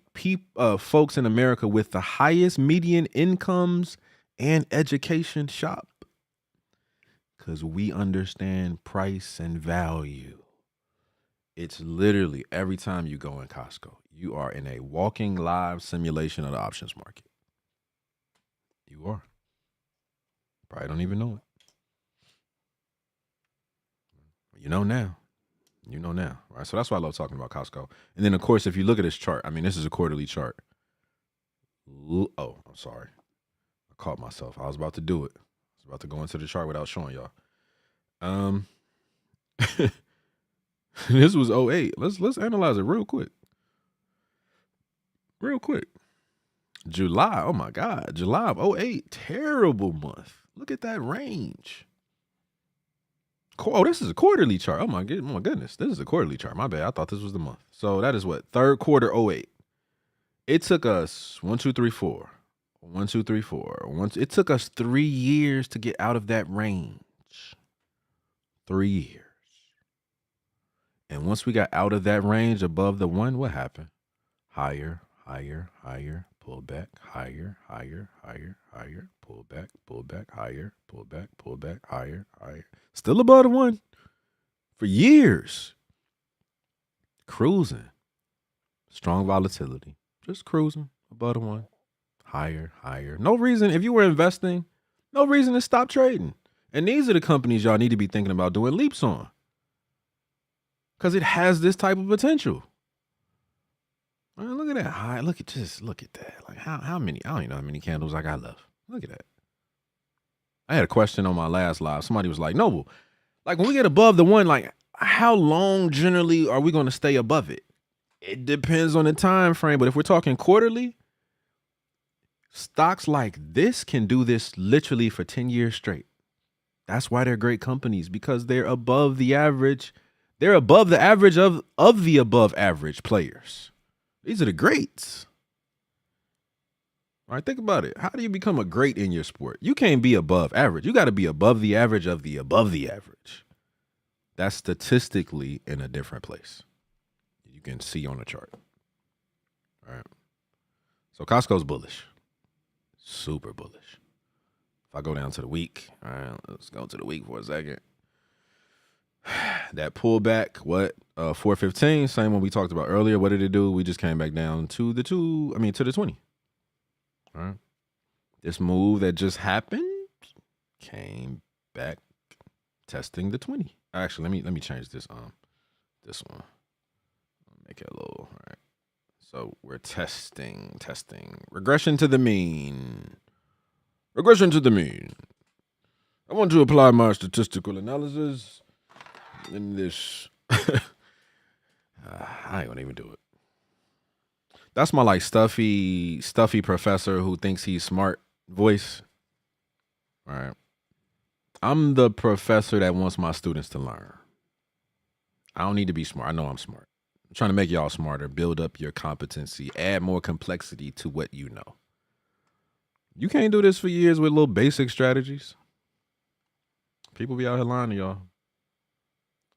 folks in America with the highest median incomes and education shop. Because we understand price and value. It's literally every time you go in Costco, you are in a walking live simulation of the options market. You are. Probably don't even know it. You know now. You know now, right? So that's why I love talking about Costco. And then, of course, if you look at this chart, I mean, this is a quarterly chart. Oh, I'm sorry. I caught myself. I was about to do it. I was about to go into the chart without showing y'all. This was 08. Let's analyze it real quick. Real quick. July, oh my God. July of 08, terrible month. Look at that range. Oh, this is a quarterly chart. Oh my goodness. This is a quarterly chart. My bad. I thought this was the month. So that is what? Third quarter 08. It took us 1, 2, 3, 4. 1, 2, 3, 4. It took us 3 years to get out of that range. 3 years. And once we got out of that range above the 1, what happened? Higher, higher, higher, pull back, higher, higher, higher, higher, pull back, higher, pull back, higher, higher. Still above the 1 for years. Cruising. Strong volatility. Just cruising above the 1. Higher, higher. No reason, if you were investing, no reason to stop trading. And these are the companies y'all need to be thinking about doing leaps on. Because it has this type of potential. Man, look at that high. Look at that. Like how many? I don't even know how many candles I got left. Look at that. I had a question on my last live. Somebody was like, Noble, like when we get above the one, like how long generally are we going to stay above it? It depends on the time frame, but if we're talking quarterly, stocks like this can do this literally for 10 years straight. That's why they're great companies, because they're above the average. They're above the average of the above average players. These are the greats. All right, think about it. How do you become a great in your sport? You can't be above average. You got to be above the average of the above the average. That's statistically in a different place. You can see on the chart. All right. So Costco's bullish. Super bullish. If I go down to the week, all right, let's go to the week for a second. That pullback, what? 415, same one we talked about earlier. What did it do? We just came back down to the 20. All right. This move that just happened came back testing the 20. Actually, let me change this this one. Make it a little, all right. So we're testing regression to the mean. Regression to the mean. I want to apply my statistical analysis in this. I ain't gonna even do it. That's my like stuffy professor who thinks he's smart voice. All right. I'm the professor that wants my students to learn. I don't need to be smart. I know I'm smart. I'm trying to make y'all smarter, build up your competency, add more complexity to what you know. You can't do this for years with little basic strategies. People be out here lying to y'all.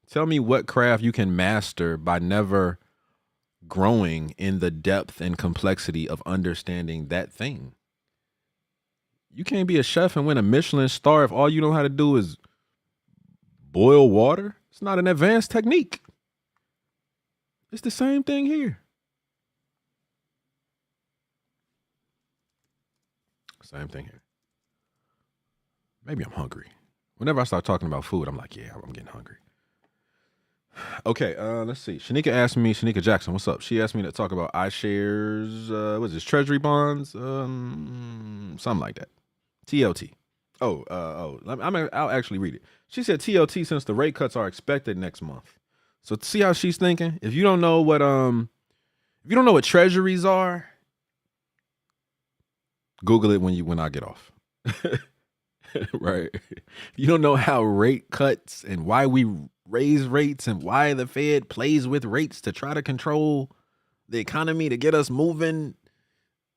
Tell me what craft you can master by never growing in the depth and complexity of understanding that thing. You can't be a chef and win a Michelin star if all you know how to do is boil water. It's not an advanced technique. It's the same thing here. Same thing here. Maybe I'm hungry. Whenever I start talking about food, I'm like, yeah, I'm getting hungry. Okay, let's see. Shanika Jackson, what's up? She asked me to talk about iShares, what's this, treasury bonds, something like that. TLT. I'll actually read it. She said TLT since the rate cuts are expected next month. So see how she's thinking? If you don't know what treasuries are, Google it when I get off. Right. You don't know how rate cuts and why we raise rates and why the Fed plays with rates to try to control the economy, to get us moving,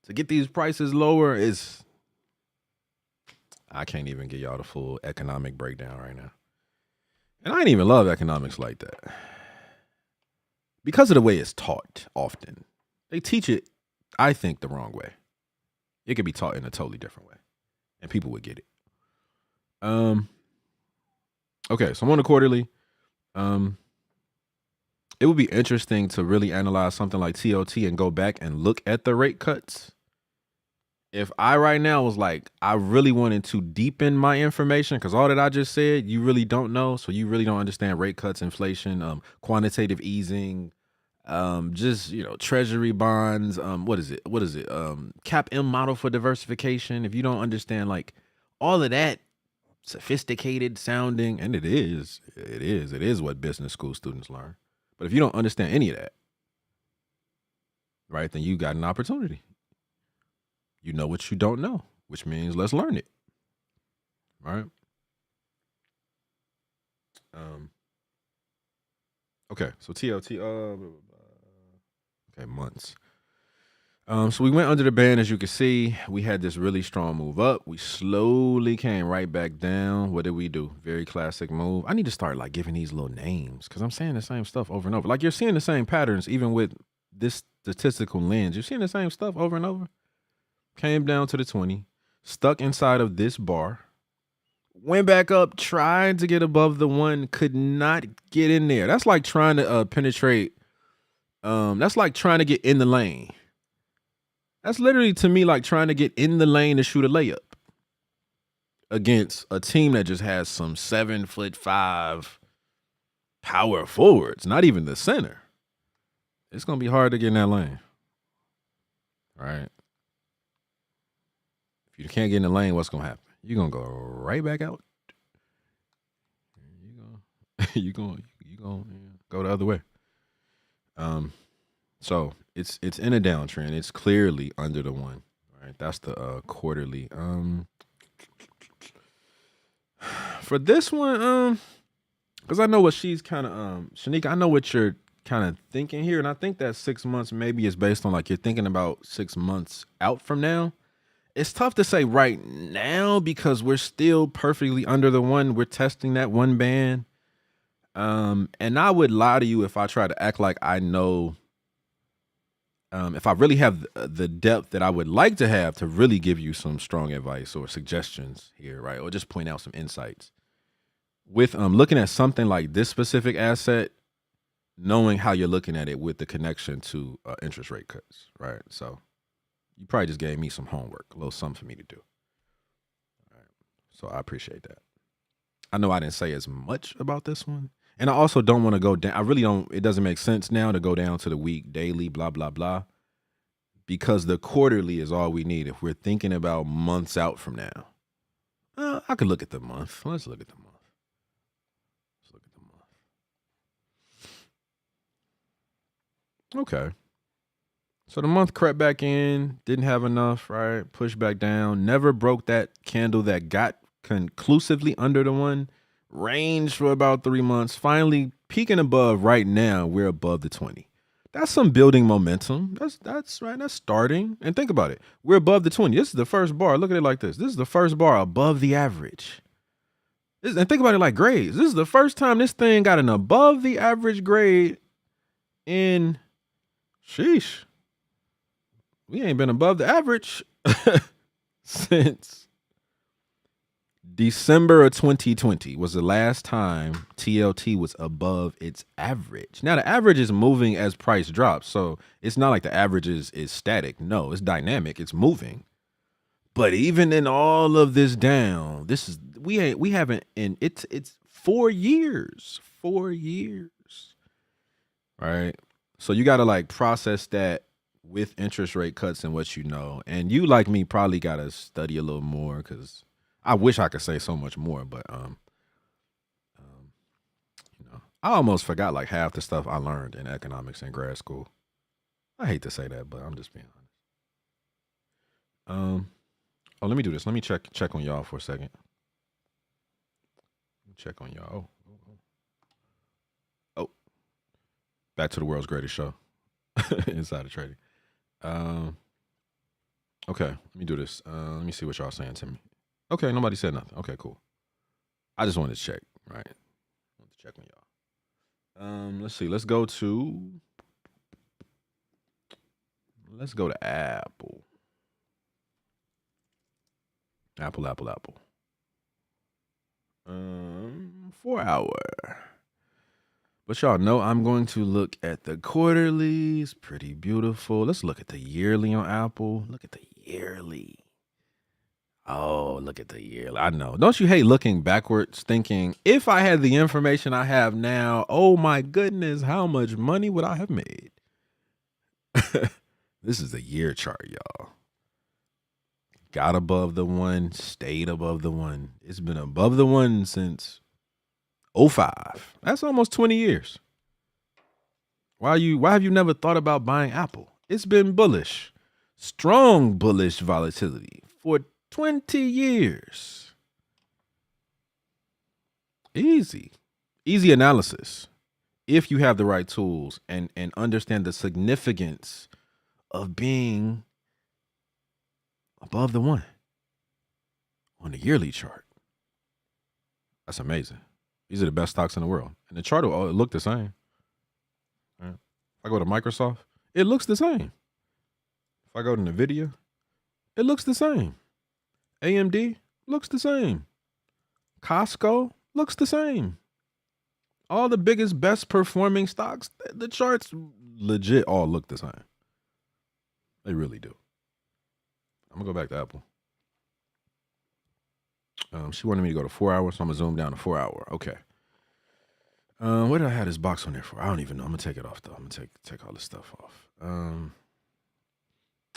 to get these prices lower. I can't even give y'all the full economic breakdown right now. And I ain't even love economics like that. Because of the way it's taught often. They teach it, I think, the wrong way. It could be taught in a totally different way. And people would get it. Okay, so I'm on the quarterly. It would be interesting to really analyze something like TLT and go back and look at the rate cuts. If I right now was like, I really wanted to deepen my information, because all that I just said, you really don't know. So you really don't understand rate cuts, inflation, quantitative easing, just, treasury bonds. What is it? Cap M model for diversification. If you don't understand like all of that sophisticated sounding, and it is what business school students learn. But if you don't understand any of that, right, then you got an opportunity. You know what you don't know, which means let's learn it. Right? Okay, so TLT, okay, months. So we went under the band, as you can see. We had this really strong move up. We slowly came right back down. What did we do? Very classic move. I need to start like giving these little names, because I'm saying the same stuff over and over. Like you're seeing the same patterns, even with this statistical lens. You're seeing the same stuff over and over. Came down to the 20, stuck inside of this bar, went back up, tried to get above the 1, could not get in there. That's like trying to penetrate. That's like trying to get in the lane. That's literally, to me, like trying to get in the lane to shoot a layup against a team that just has some 7'5" power forwards, not even the center. It's going to be hard to get in that lane. All right. If you can't get in the lane, what's going to happen? You gonna go right back out. You gonna go the other way. So it's in a downtrend. It's clearly under the one. All right, that's the quarterly. For this one, because I know what she's kind of Shanika, I know what you're kind of thinking here, and I think that 6 months maybe is based on like you're thinking about 6 months out from now. It's tough to say right now because we're still perfectly under the one. We're testing that one band. And I would lie to you if I try to act like I know. If I really have the depth that I would like to have to really give you some strong advice or suggestions here, right? Or just point out some insights. With looking at something like this specific asset, knowing how you're looking at it with the connection to interest rate cuts, right? So you probably just gave me some homework, a little something for me to do. All right. So I appreciate that. I know I didn't say as much about this one. And I also don't want to go down. I really don't. It doesn't make sense now to go down to the week, daily, blah, blah, blah, because the quarterly is all we need if we're thinking about months out from now. I could look at the month. Let's look at the month. Let's look at the month. Okay. So the month crept back in, didn't have enough, right? Pushed back down, never broke that candle that got conclusively under the one. Range for about 3 months, finally peaking above. Right now we're above the 20. That's some building momentum. That's right. That's starting. And think about it. We're above the 20. This is the first bar. Look at it like this. This is the first bar above the average. And think about it like grades. This is the first time this thing got an above the average grade in, sheesh, we ain't been above the average since December of 2020 was the last time TLT was above its average. Now, the average is moving as price drops, so it's not like the average is static. No, it's dynamic. It's moving. But even in all of this down, we haven't in it's 4 years. 4 years. Right? So you got to like process that with interest rate cuts and what you know. And you, like me, probably got to study a little more because I wish I could say so much more, but I almost forgot like half the stuff I learned in economics in grad school. I hate to say that, but I'm just being honest. Let me do this. Let me check on y'all for a second. Check on y'all. Oh, back to the world's greatest show, Insider Trading. Okay, let me do this. Let me see what y'all saying to me. Okay, nobody said nothing. Okay, cool. I just wanted to check, right? I want to check on y'all. Let's see. Let's go to Apple. Apple. 4 hour. But y'all know I'm going to look at the quarterlies. Pretty beautiful. Let's look at the yearly on Apple. Look at the yearly. Oh, look at the yearly. I know. Don't you hate looking backwards, thinking, if I had the information I have now, oh my goodness, how much money would I have made? This is the year chart, y'all. Got above the one, stayed above the one. It's been above the one since 05. That's almost 20 years. Why have you never thought about buying Apple? It's been bullish. Strong bullish volatility for 20 years. Easy analysis. If you have the right tools and understand the significance of being above the one on the yearly chart. That's amazing. These are the best stocks in the world. And the chart will look the same. Right. If I go to Microsoft, it looks the same. If I go to NVIDIA, it looks the same. AMD looks the same. Costco looks the same. All the biggest, best performing stocks, the charts legit all look the same. They really do. I'm going to go back to Apple. She wanted me to go to 4 hours, so I'm going to zoom down to 4 hour. Okay. What did I have this box on there for? I don't even know. I'm going to take it off, though. I'm going to take all this stuff off.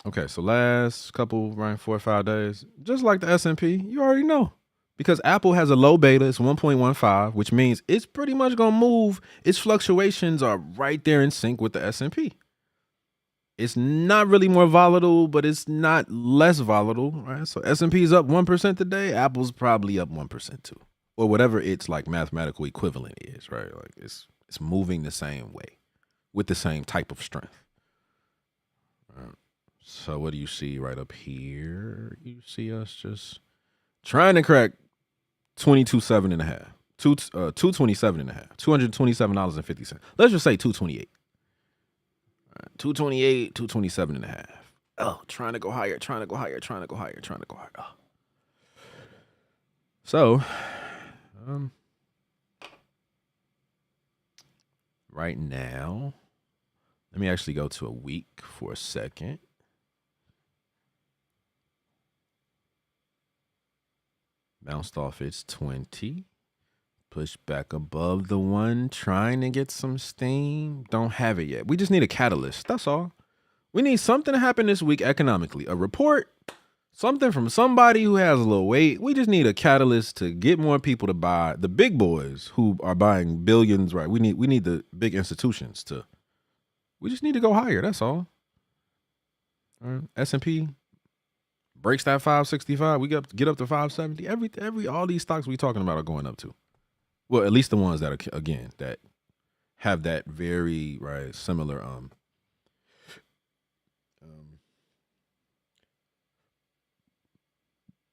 Okay, so last couple, right, 4 or 5 days, just like the S&P, you already know. Because Apple has a low beta, it's 1.15, which means it's pretty much gonna move. Its fluctuations are right there in sync with the S&P. It's not really more volatile, but it's not less volatile, right? So S&P is up 1% today. Apple's probably up 1% too, or whatever its like mathematical equivalent is, right? Like it's moving the same way with the same type of strength. So what do you see right up here? You see us just trying to crack 22.7 and a half. 227 and a half. $227.50. Let's just say 228. 228, 227 and a half. Oh, trying to go higher, trying to go higher, trying to go higher, trying to go higher. Oh. So, right now, let me actually go to a week for a second. Bounced off its 20. Pushed back above the 1, trying to get some steam. Don't have it yet. We just need a catalyst. That's all. We need something to happen this week economically. A report, something from somebody who has a little weight. We just need a catalyst to get more people to buy. The big boys who are buying billions, right? We need the big institutions to. We just need to go higher. That's all. S&P breaks that 565. We get up to 570. All these stocks we talking about are going up to. Well, at least the ones that are, again, that have that very right similar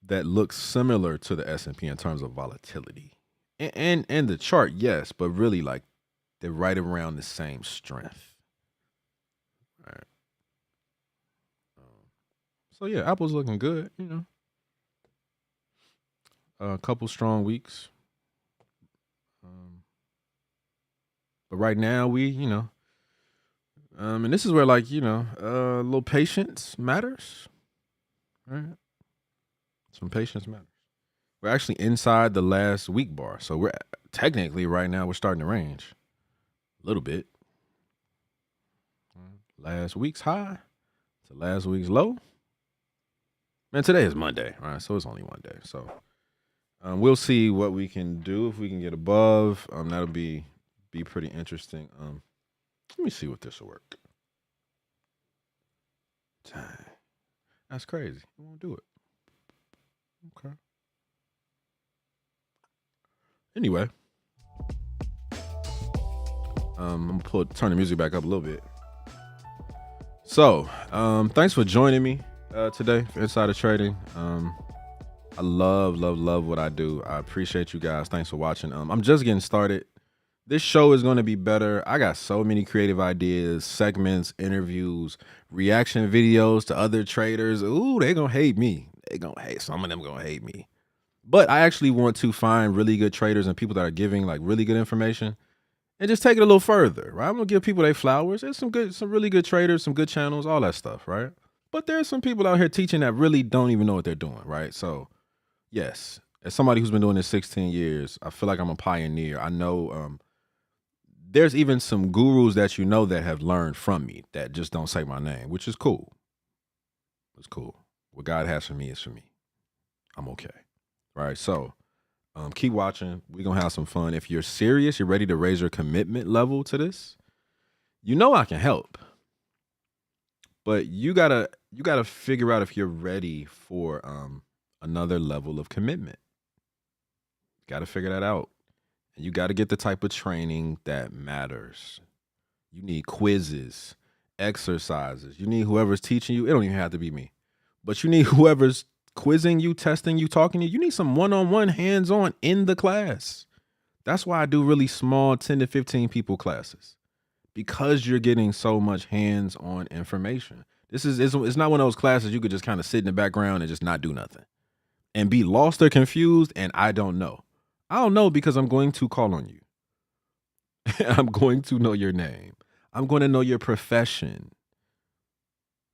that looks similar to the S&P in terms of volatility. And the chart, yes, but really like they're right around the same strength. All right. So yeah, Apple's looking good, you know. A couple strong weeks. But right now and this is where like, a little patience matters. Right? Some patience matters. We're actually inside the last week bar. So we're technically right now we're starting to range a little bit. Last week's high to last week's low. Man, today is Monday, right? So it's only one day. So we'll see what we can do if we can get above. That'll be pretty interesting. Let me see what this will work. Dang. That's crazy. It won't do it. Okay. Anyway, I'm gonna turn the music back up a little bit. So, thanks for joining me today for Insider Trading. I love what I do. I appreciate you guys. Thanks for watching. I'm just getting started. This show is going to be better. I got so many creative ideas, segments, interviews, reaction videos to other traders. Ooh, they gonna hate me. Some of them gonna hate me. But I actually want to find really good traders and people that are giving like really good information and just take it a little further, right? I'm gonna give people their flowers. There's some really good traders, some good channels, all that stuff, right? But there's some people out here teaching that really don't even know what they're doing, right? So, yes, as somebody who's been doing this 16 years, I feel like I'm a pioneer. I know there's even some gurus that that have learned from me that just don't say my name, which is cool. It's cool. What God has for me is for me. I'm okay. Right. So keep watching. We're going to have some fun. If you're serious, you're ready to raise your commitment level to this, I can help. But you gotta figure out if you're ready for another level of commitment. Got to figure that out. And you got to get the type of training that matters. You need quizzes, exercises. You need whoever's teaching you. It don't even have to be me. But you need whoever's quizzing you, testing you, talking to you. You need some one-on-one, hands-on in the class. That's why I do really small 10 to 15 people classes. Because you're getting so much hands-on information. It's not one of those classes you could just kind of sit in the background and just not do nothing. And be lost or confused, and I don't know. I don't know because I'm going to call on you. I'm going to know your name. I'm going to know your profession.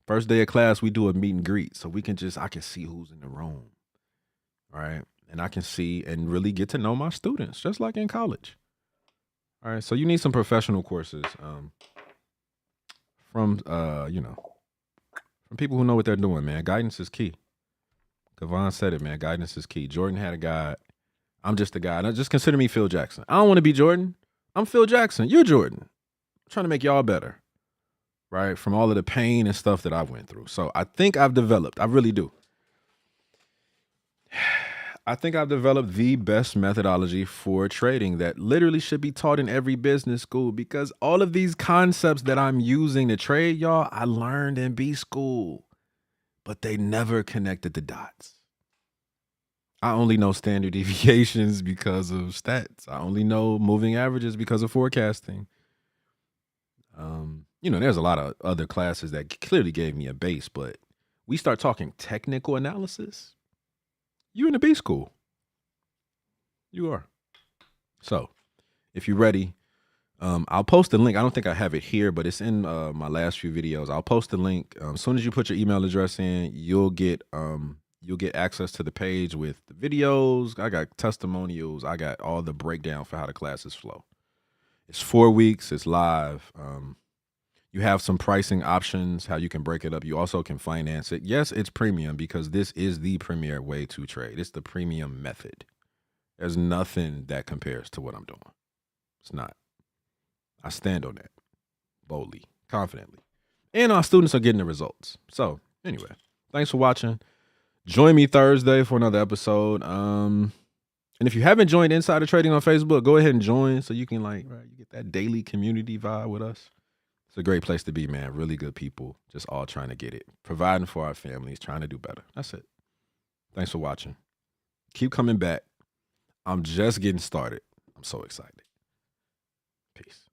First day of class, we do a meet and greet. So I can see who's in the room. All right. And I can see and really get to know my students, just like in college. All right. So you need some professional courses from People who know what they're doing, man. Guidance is key. Kavon said it, man. Guidance is key. Jordan had a guide. I'm just a guy. Now just consider me Phil Jackson. I don't want to be Jordan. I'm Phil Jackson. You're Jordan. I'm trying to make y'all better, right? From all of the pain and stuff that I went through. So I think I've developed. I really do. I think I've developed the best methodology for trading that literally should be taught in every business school, because all of these concepts that I'm using to trade, y'all, I learned in B school, but they never connected the dots. I only know standard deviations because of stats. I only know moving averages because of forecasting. There's a lot of other classes that clearly gave me a base, but we start talking technical analysis, you in the B school. You are. So if you're ready, I'll post the link. I don't think I have it here, but it's in my last few videos. I'll post the link. As soon as you put your email address in, you'll get access to the page with the videos. I got testimonials. I got all the breakdown for how the classes flow. It's 4 weeks. It's live. You have some pricing options, how you can break it up. You also can finance it. Yes, it's premium because this is the premier way to trade. It's the premium method. There's nothing that compares to what I'm doing. It's not. I stand on that boldly, confidently. And our students are getting the results. So anyway, thanks for watching. Join me Thursday for another episode. And if you haven't joined Insider Trading on Facebook, go ahead and join so you can you get that daily community vibe with us. It's a great place to be, man. Really good people, just all trying to get it, providing for our families, trying to do better. That's it. Thanks for watching. Keep coming back. I'm just getting started. I'm so excited. Peace.